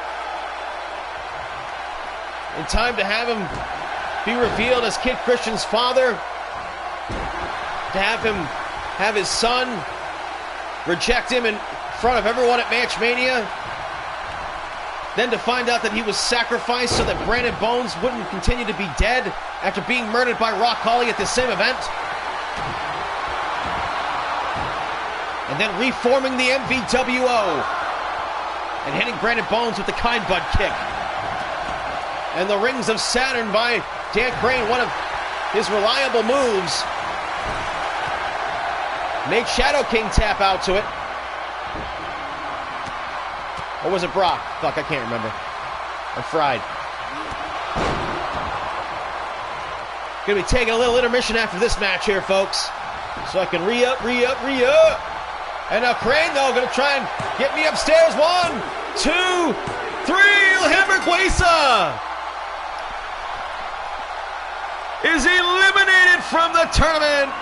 in time to have him be revealed as Kid Christian's father, to have his son reject him in front of everyone at Manch Mania, then to find out that he was sacrificed so that Brandon Bones wouldn't continue to be dead after being murdered by Rock Holly at this same event, and then reforming the MVWO and hitting Brandon Bones with the Kind Bud kick. And the Rings of Saturn by Dan Crane, one of his reliable moves, made Shadow King tap out to it. Or was it Brock? Fuck, I can't remember. Or Fried. Gonna be taking a little intermission after this match here, folks, so I can re-up. And now Crane, though, gonna try and get me upstairs. 1, 2, 3. El Hamburguesa is eliminated from the tournament.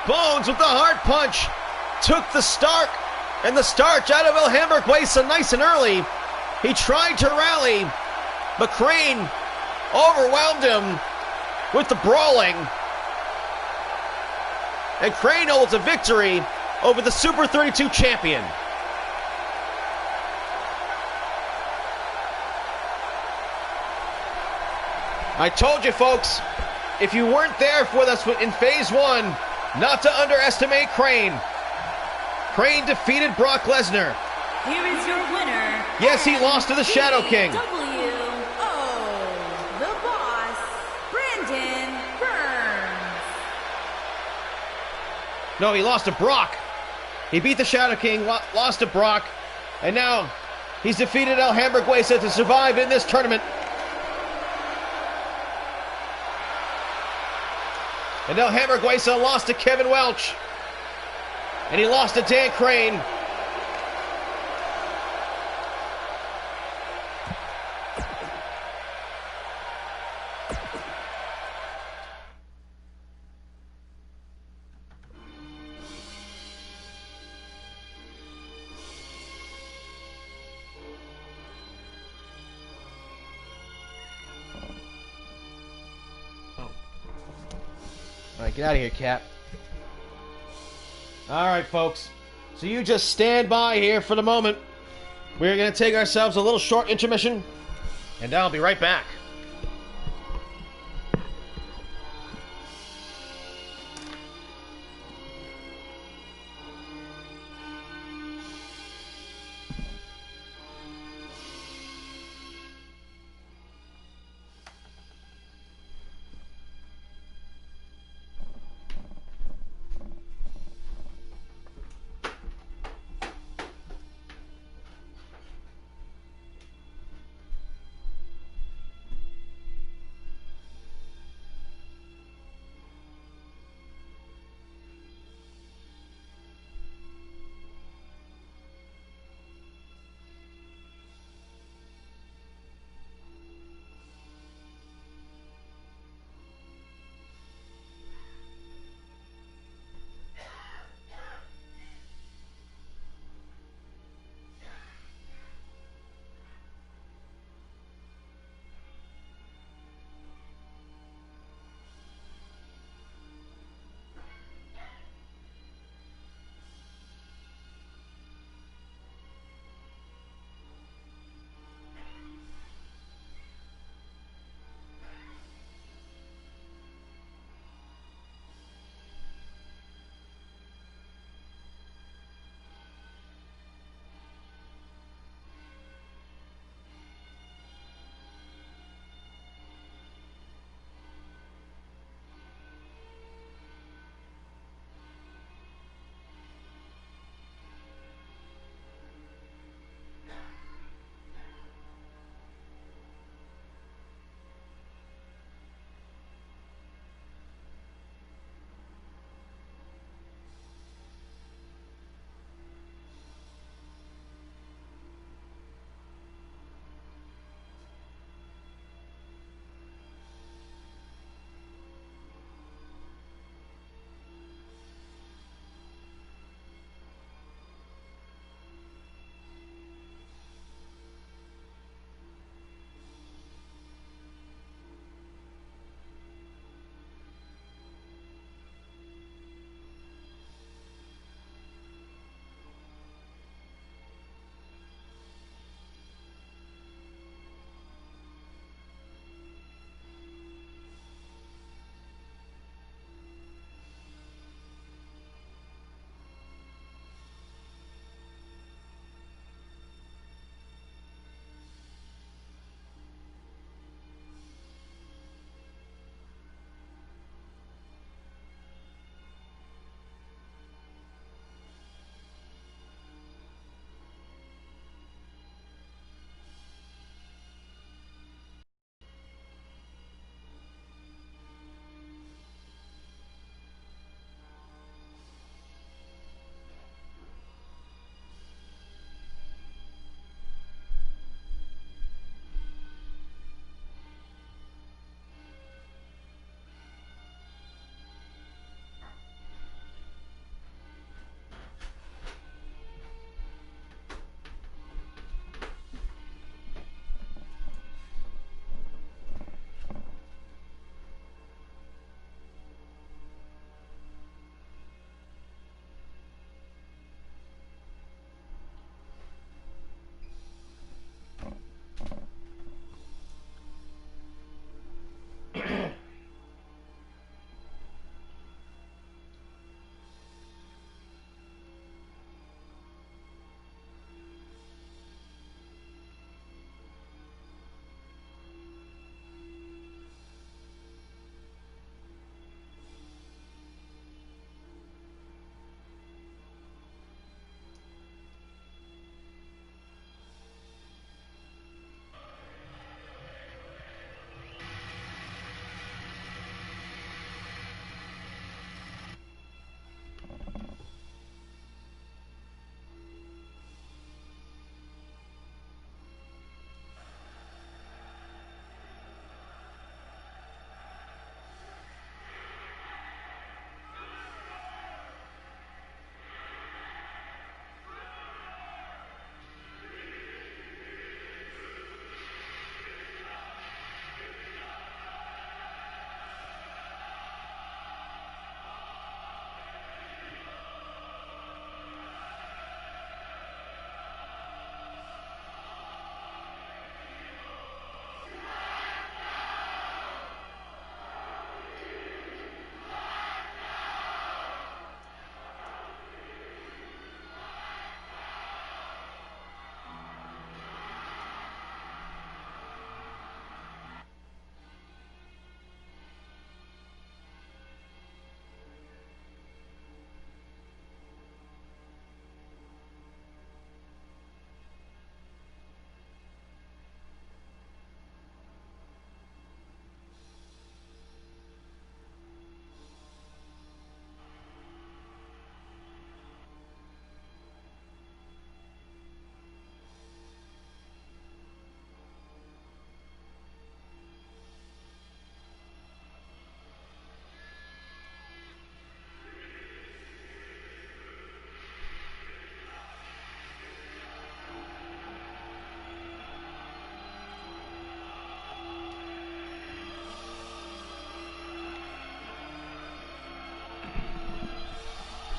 Bones with the heart punch took the starch out of El Hamburguesa nice and early. He tried to rally, but Crane overwhelmed him with the brawling. And Crane holds a victory over the Super 32 champion. I told you, folks, if you weren't there with us in Phase 1, not to underestimate Crane. Crane defeated Brock Lesnar. Here is your winner. Yes, he lost to the Shadow King. MVWO, the boss, Brandon Burns. No, he lost to Brock. He beat the Shadow King, lost to Brock, and now he's defeated El Hamburguesa to survive in this tournament. And El Hamburguesa lost to Kevin Welch. And he lost to Dan Crane. All right, get out of here, Cap. All right, folks. So you just stand by here for the moment. We're going to take ourselves a little short intermission, and I'll be right back.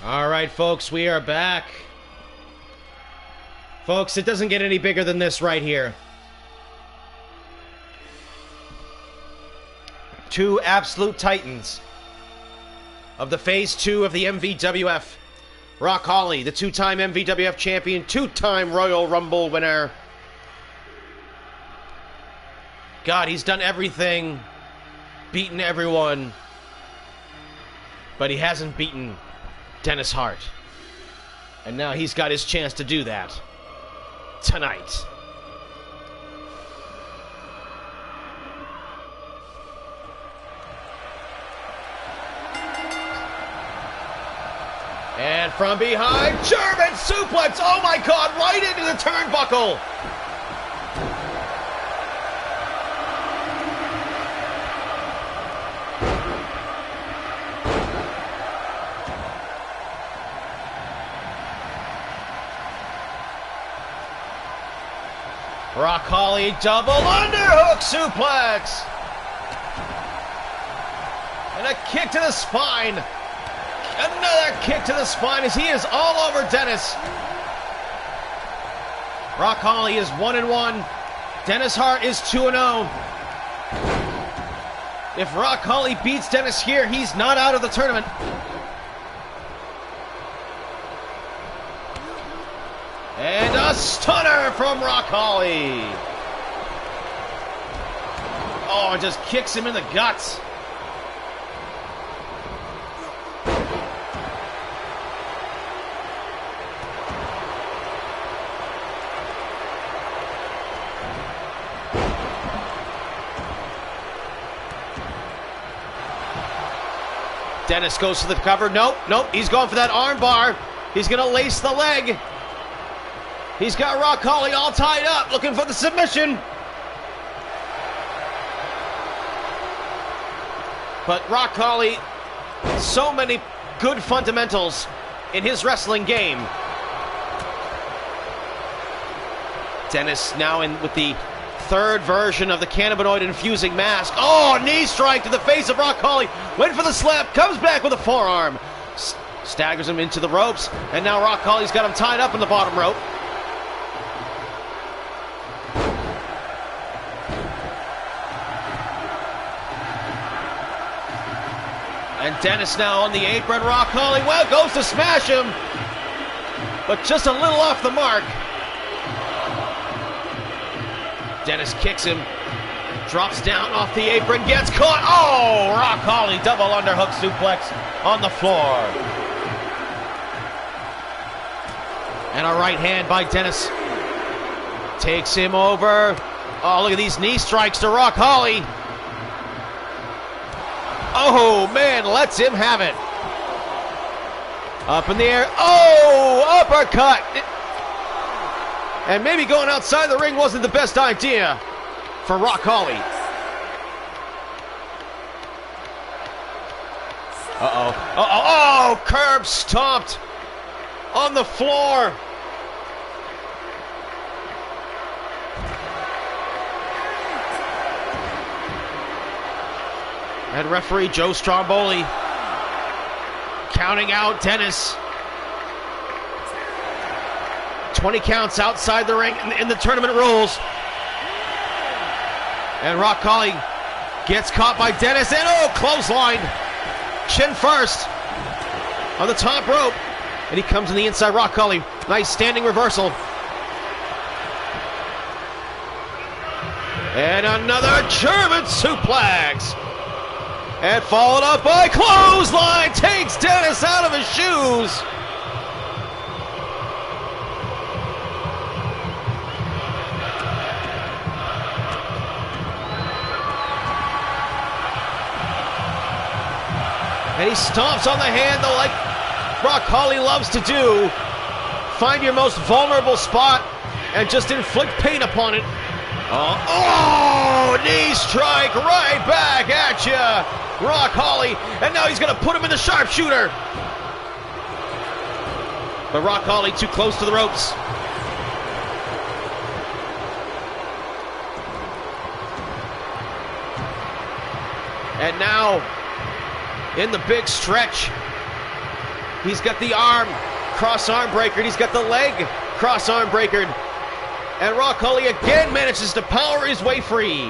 All right, folks, we are back. Folks, it doesn't get any bigger than this right here. Two absolute titans of the Phase 2 of the MVWF. Rock Holly, the two-time MVWF champion, two-time Royal Rumble winner. God, he's done everything, beaten everyone, but he hasn't beaten Dennis Hart. And now he's got his chance to do that tonight. And from behind, German suplex! Oh my God, right into the turnbuckle! Rock Holly double underhook suplex! And a kick to the spine. Another kick to the spine as he is all over Dennis. Rock Holly is 1-1. Dennis Hart is 2-0. If Rock Holly beats Dennis here, he's not out of the tournament. And a stunner from Rock Holly. Oh, and just kicks him in the guts. Dennis goes for the cover. Nope, he's going for that arm bar. He's going to lace the leg. He's got Rock Holly all tied up, looking for the submission. But Rock Holly, so many good fundamentals in his wrestling game. Dennis now in with the third version of the cannabinoid infusing mask. Oh, knee strike to the face of Rock Holly. Went for the slap, comes back with a forearm. Staggers him into the ropes, and now Rock Holly's got him tied up in the bottom rope. And Dennis now on the apron. Rock Holly, well, goes to smash him, but just a little off the mark. Dennis kicks him, drops down off the apron, gets caught. Oh, Rock Holly, double underhook suplex on the floor. And a right hand by Dennis. Takes him over. Oh, look at these knee strikes to Rock Holly. Oh, man, lets him have it. Up in the air. Oh, uppercut. And maybe going outside the ring wasn't the best idea for Rock Holly. Oh, curb stomped on the floor. And referee Joe Stromboli counting out Dennis. 20 counts outside the ring in the tournament rules. And Rock Holly gets caught by Dennis, and oh, clothesline. Chin first on the top rope. And he comes in the inside. Rock Holly, nice standing reversal. And another German suplex. And followed up by clothesline. Takes Dennis out of his shoes. And he stomps on the handle like Rock Holly loves to do. Find your most vulnerable spot and just inflict pain upon it. Oh, knee strike right back at you, Rock Holly. And now he's going to put him in the sharpshooter. But Rock Holly too close to the ropes. And now, in the big stretch, He's got the arm, cross arm breaker. He's got the leg, cross arm breaker. And Rock Holly again manages to power his way free.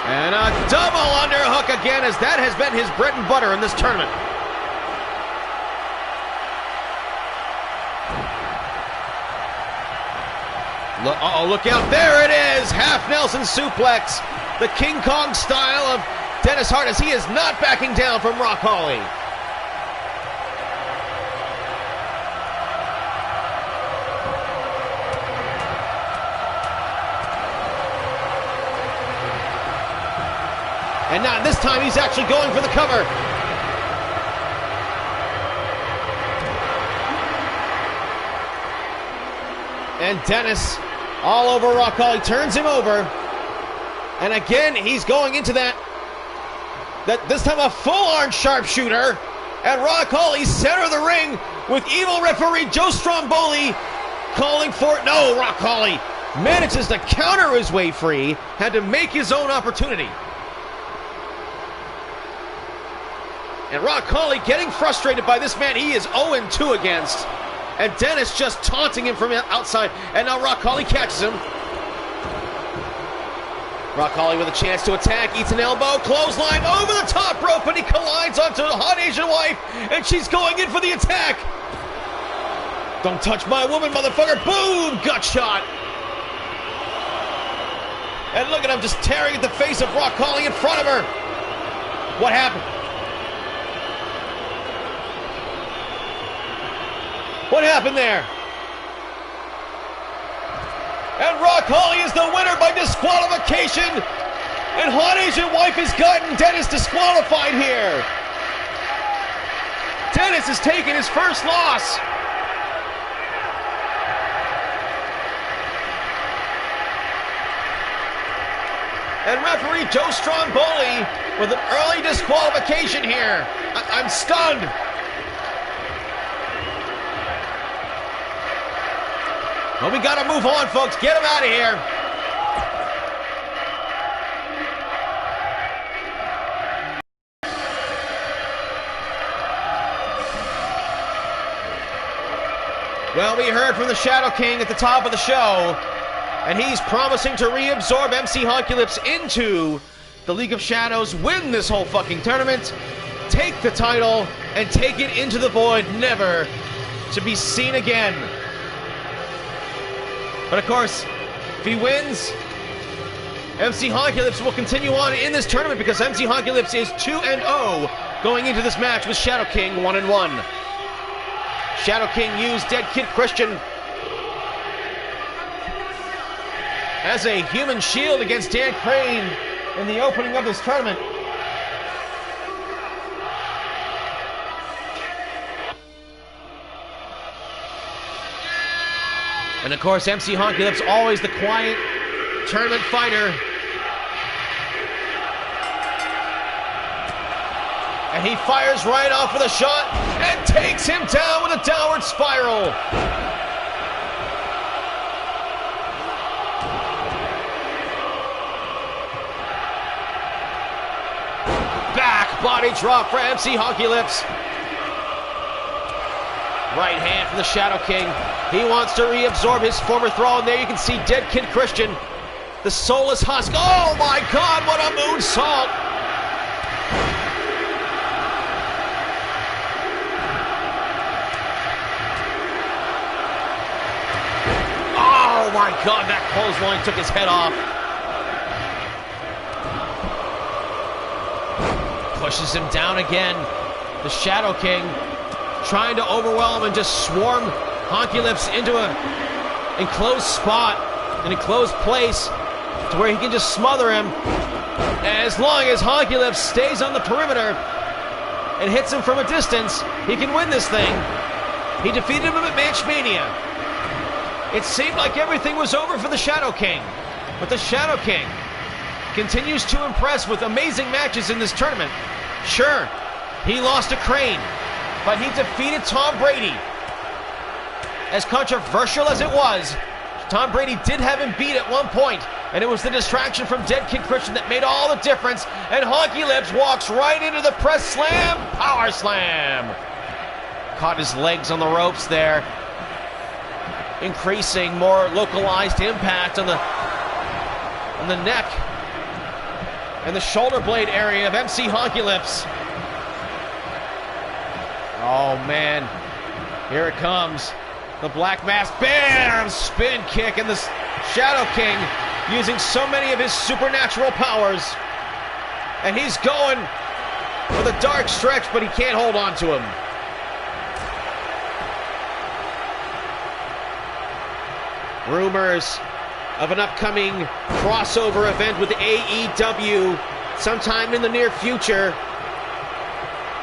And a double underhook again, as that has been his bread and butter in this tournament. Look out, there it is! Half Nelson suplex. The King Kong style of Dennis Hart, as he is not backing down from Rock Holly. And now this time he's actually going for the cover. And Dennis all over Rock Holly, turns him over. And again, he's going into that this time a full arm sharpshooter. And Rock Holly, center of the ring, with evil referee Joe Stromboli calling for it. No, Rock Holly manages to counter his way free, had to make his own opportunity. And Rock Holly getting frustrated by this man he is 0-2 against. And Dennis just taunting him from outside. And now Rock Holly catches him. Rock Holly with a chance to attack, eats an elbow, clothesline over the top rope, and he collides onto the hot Asian wife, and she's going in for the attack. Don't touch my woman, motherfucker. Boom! Gut shot. And look at him just tearing at the face of Rock Holly in front of her. What happened? What happened there? And Rock Holly is the winner by disqualification. And hot Asian wife has gotten Dennis disqualified here. Dennis has taken his first loss. And referee Joe Stromboli with an early disqualification here. I'm stunned. Well, we got to move on, folks. Get him out of here. Well, we heard from the Shadow King at the top of the show, and he's promising to reabsorb MC Honky Lips into the League of Shadows, win this whole fucking tournament, take the title, and take it into the void, never to be seen again. But of course, if he wins, MC Honky Lips will continue on in this tournament because MC Honky Lips is 2-0 going into this match with Shadow King 1-1. Shadow King used Dead Kid Christian as a human shield against Dan Crane in the opening of this tournament. And of course, MC Honky Lips, always the quiet tournament fighter. And he fires right off with a shot and takes him down with a downward spiral. Back body drop for MC Honky Lips. Right hand from the Shadow King. He wants to reabsorb his former throne. There you can see Dead Kid Christian, the soulless husk. Oh my God, what a moonsault! Oh my God, that clothesline took his head off. Pushes him down again. The Shadow King trying to overwhelm and just swarm Honky Lips into an enclosed spot, an enclosed place to where he can just smother him. As long as Honky Lips stays on the perimeter and hits him from a distance, he can win this thing. He defeated him at Manch Mania. It seemed like everything was over for the Shadow King, but the Shadow King continues to impress with amazing matches in this tournament. Sure, he lost to Crane, but he defeated Tom Brady. As controversial as it was, Tom Brady did have him beat at one point, And it was the distraction from Dead Kid Christian that made all the difference. And Honky Lips walks right into the press slam, power slam. Caught his legs on the ropes there. Increasing more localized impact on the neck and the shoulder blade area of MC Honky Lips. Oh man, here it comes. The Black Mask, bam! Spin kick, and the Shadow King using so many of his supernatural powers. And he's going for the dark stretch, but he can't hold on to him. Rumors of an upcoming crossover event with AEW sometime in the near future.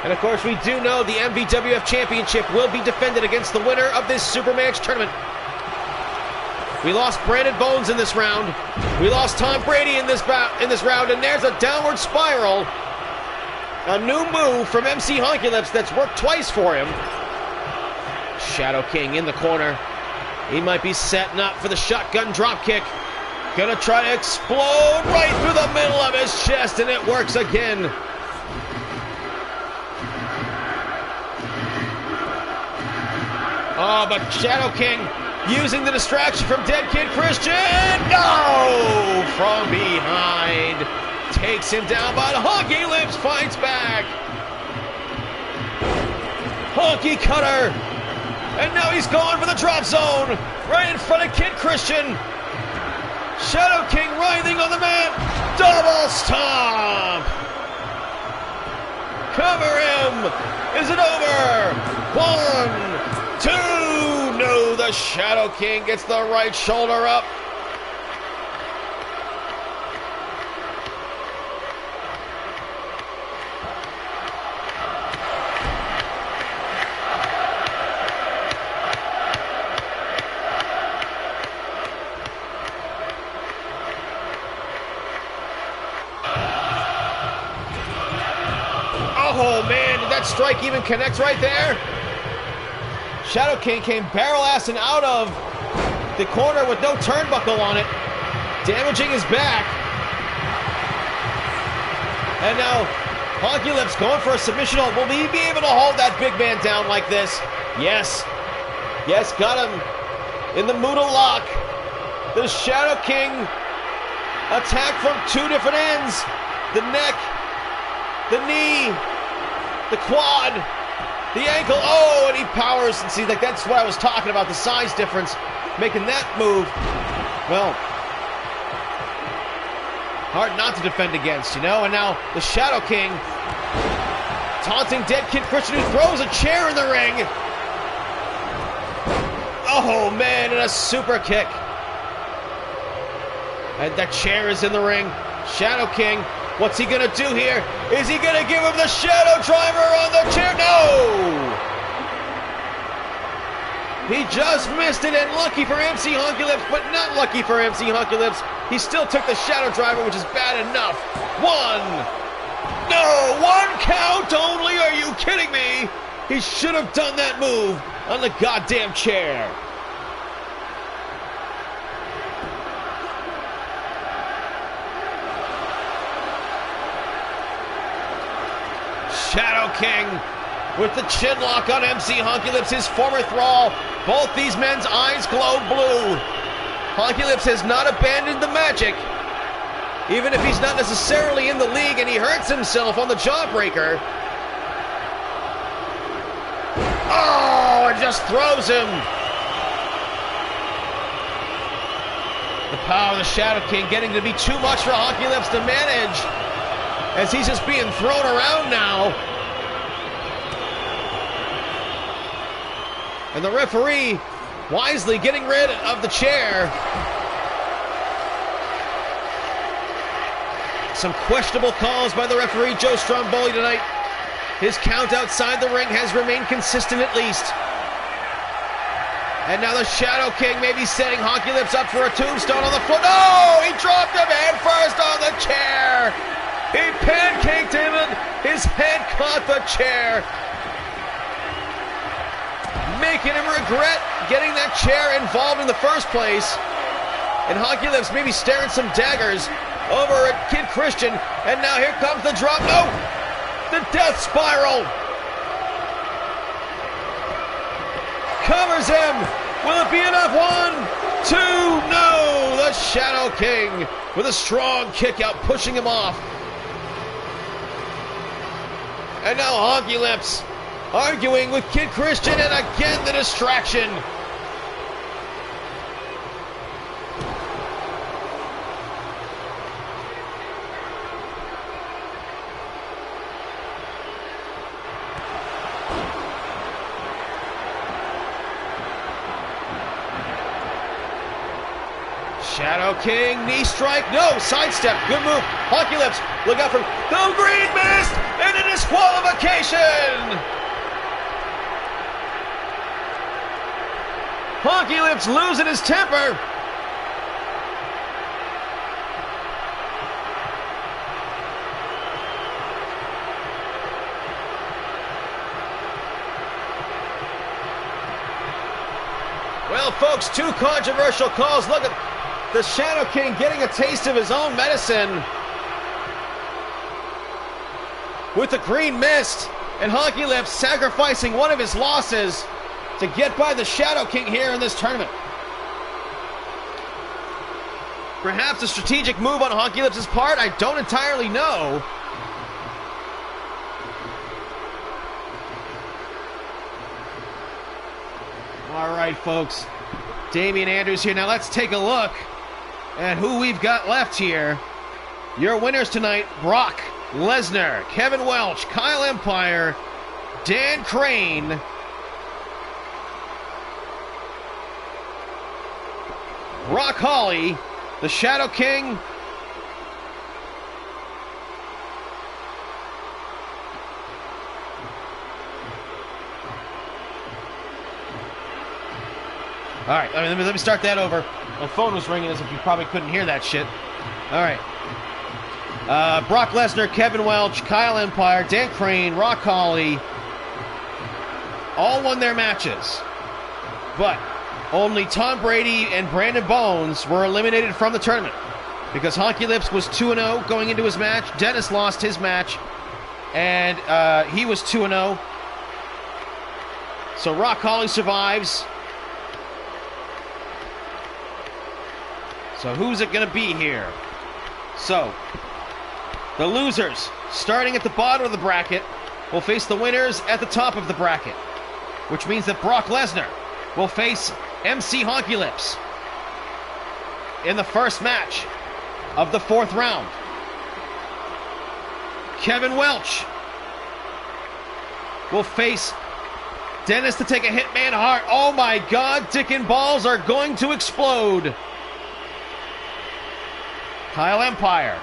And of course, we do know the MVWF Championship will be defended against the winner of this Super Manch tournament. We lost Brandon Bones in this round. We lost Tom Brady in this round, and there's a downward spiral. A new move from MC Honky Lips that's worked twice for him. Shadow King in the corner. He might be setting up for the shotgun dropkick. Gonna try to explode right through the middle of his chest, and it works again. Oh, but Shadow King using the distraction from Dead Kid Christian. No! From behind. Takes him down, but Honky Lips fights back. Honky Cutter. And now he's going for the drop zone. Right in front of Kid Christian. Shadow King writhing on the mat. Double stomp. Cover him. Is it over? 1, 2. No, the Shadow King gets the right shoulder up. Oh man, did that strike even connect right there? Shadow King came barrel-assing out of the corner with no turnbuckle on it, damaging his back. And now Honky Lips going for a submission hold. Will he be able to hold that big man down like this? Yes. Yes, got him in the Muda lock. The Shadow King attack from two different ends. The neck, the knee, the quad, the ankle. Oh, and he powers. And see, like, that's what I was talking about, the size difference, making that move, well, hard not to defend against, you know. And now the Shadow King taunting Dead Kid Christian, who throws a chair in the ring. Oh man, and a super kick. And that chair is in the ring. Shadow King, what's he gonna do here? Is he gonna give him the Shadow Driver on the chair? No! He just missed it, and lucky for MC Honky Lips, but not lucky for MC Honky Lips. He still took the Shadow Driver, which is bad enough. 1. No, 1 count only. Are you kidding me? He should have done that move on the goddamn chair. Shadow King with the chin lock on MC Honky Lips, his former thrall. Both these men's eyes glow blue. Honky Lips has not abandoned the magic, even if he's not necessarily in the league, and he hurts himself on the jawbreaker. Oh, and just throws him. The power of the Shadow King getting to be too much for Honky Lips to manage, as he's just being thrown around now. And the referee wisely getting rid of the chair. Some questionable calls by the referee, Joe Stromboli, tonight. His count outside the ring has remained consistent at least. And now the Shadow King may be setting Honky Lips up for a tombstone on the foot. Oh, he dropped him head first on the chair. He pancaked him, and his head caught the chair, making him regret getting that chair involved in the first place. And Honky Lips maybe staring some daggers over at Kid Christian. And now here comes the drop. No! The death spiral! Covers him! Will it be enough? 1, 2, no! The Shadow King with a strong kick out, pushing him off. And now Honky Lips arguing with Kid Christian, and again the distraction. Shadow King, knee strike, no, sidestep, good move. Honky Lips, look out for the green mist, and a disqualification! Honky Lips losing his temper. Well, folks, 2 controversial calls. Look at the Shadow King getting a taste of his own medicine with the green mist, and Honky Lips sacrificing one of his losses to get by the Shadow King here in this tournament. Perhaps a strategic move on Honky Lips' part, I don't entirely know. All right, folks. Damian Andrews here. Now let's take a look at who we've got left here. Your winners tonight: Brock Lesnar, Kevin Welch, Kyle Empire, Dan Crane, Rock Holly, the Shadow King, all right, let me start that over. My phone was ringing as if you probably couldn't hear that shit. All right. Brock Lesnar, Kevin Welch, Kyle Empire, Dan Crane, Rock Holly, all won their matches. But only Tom Brady and Brandon Bones were eliminated from the tournament because Honky Lips was 2-0 going into his match. Dennis lost his match, and he was 2-0. So Rock Holly survives. So who's it going to be here? So, the losers, starting at the bottom of the bracket, will face the winners at the top of the bracket, which means that Brock Lesnar will face MC Honky Lips in the first match of the 4th round. Kevin Welch will face Dennis to take a Hitman Hart. Oh my God, dick and balls are going to explode. Kyle Empire.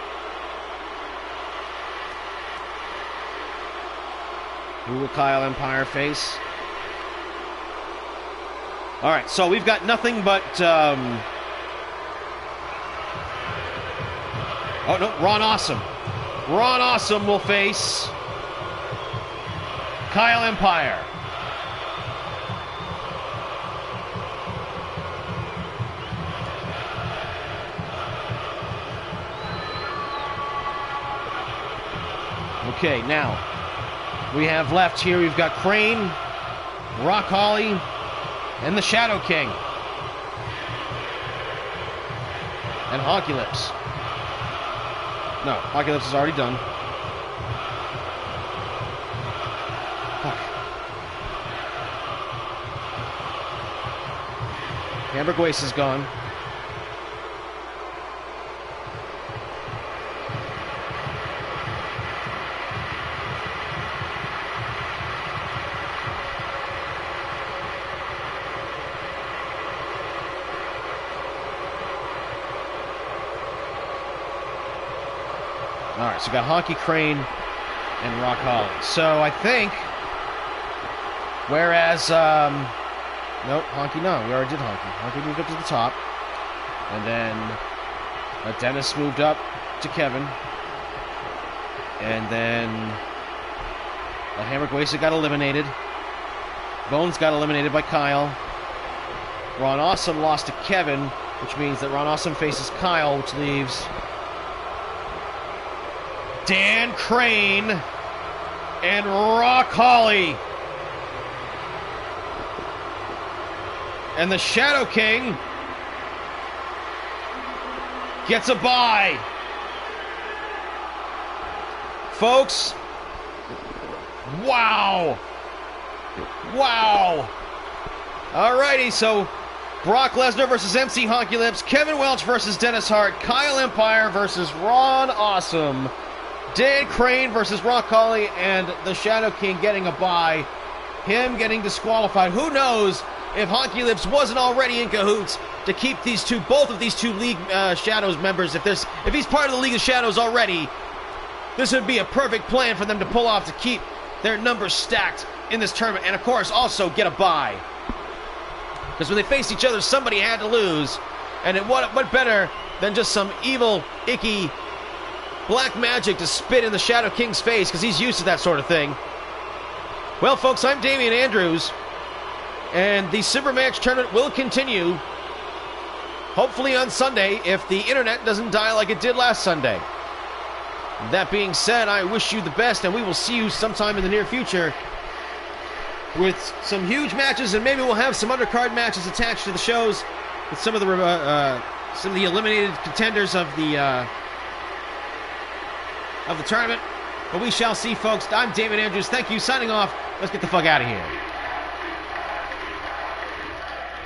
Who will Kyle Empire face? All right, so we've got nothing but... oh, no, Ron Awesome. Ron Awesome will face Kyle Empire. Okay, now we have left here, we've got Crane, Rock Holly, and the Shadow King. And Honky Lips. No, Honky Lips is already done. Fuck. HAMBURGUESA is gone. All right, so we got Honky, Crane, and Rock Holly. So I think, whereas, nope, Honky, no, we already did Honky. Honky moved up to the top. And then Dennis moved up to Kevin. And then HAMBURGUESA got eliminated. Bones got eliminated by Kyle. Ron Awesome lost to Kevin. which means that Ron Awesome faces Kyle, which leaves Dan Crane and Rock Holly. And the Shadow King gets a bye. Folks, wow. Wow. Alrighty, so Brock Lesnar versus MC Honky Lips, Kevin Welch versus Dennis Hart, Kyle Empire versus Ron Awesome, Dan Crane versus Rock Holly, and the Shadow King getting a bye. Him getting disqualified. Who knows if Honky Lips wasn't already in cahoots to keep both of these two League Shadows members. If he's part of the League of Shadows already, this would be a perfect plan for them to pull off to keep their numbers stacked in this tournament, and of course also get a bye. Because when they faced each other, somebody had to lose, and what better than just some evil, icky black magic to spit in the Shadow King's face, because he's used to that sort of thing. Well, folks, I'm Damian Andrews, and the Super Manch tournament will continue, hopefully on Sunday, if the internet doesn't die like it did last Sunday. That being said, I wish you the best, and we will see you sometime in the near future with some huge matches, and maybe we'll have some undercard matches attached to the shows with some of the eliminated contenders of the tournament. But we shall see, folks. I'm David Andrews. Thank you. Signing off. Let's get the fuck out of here.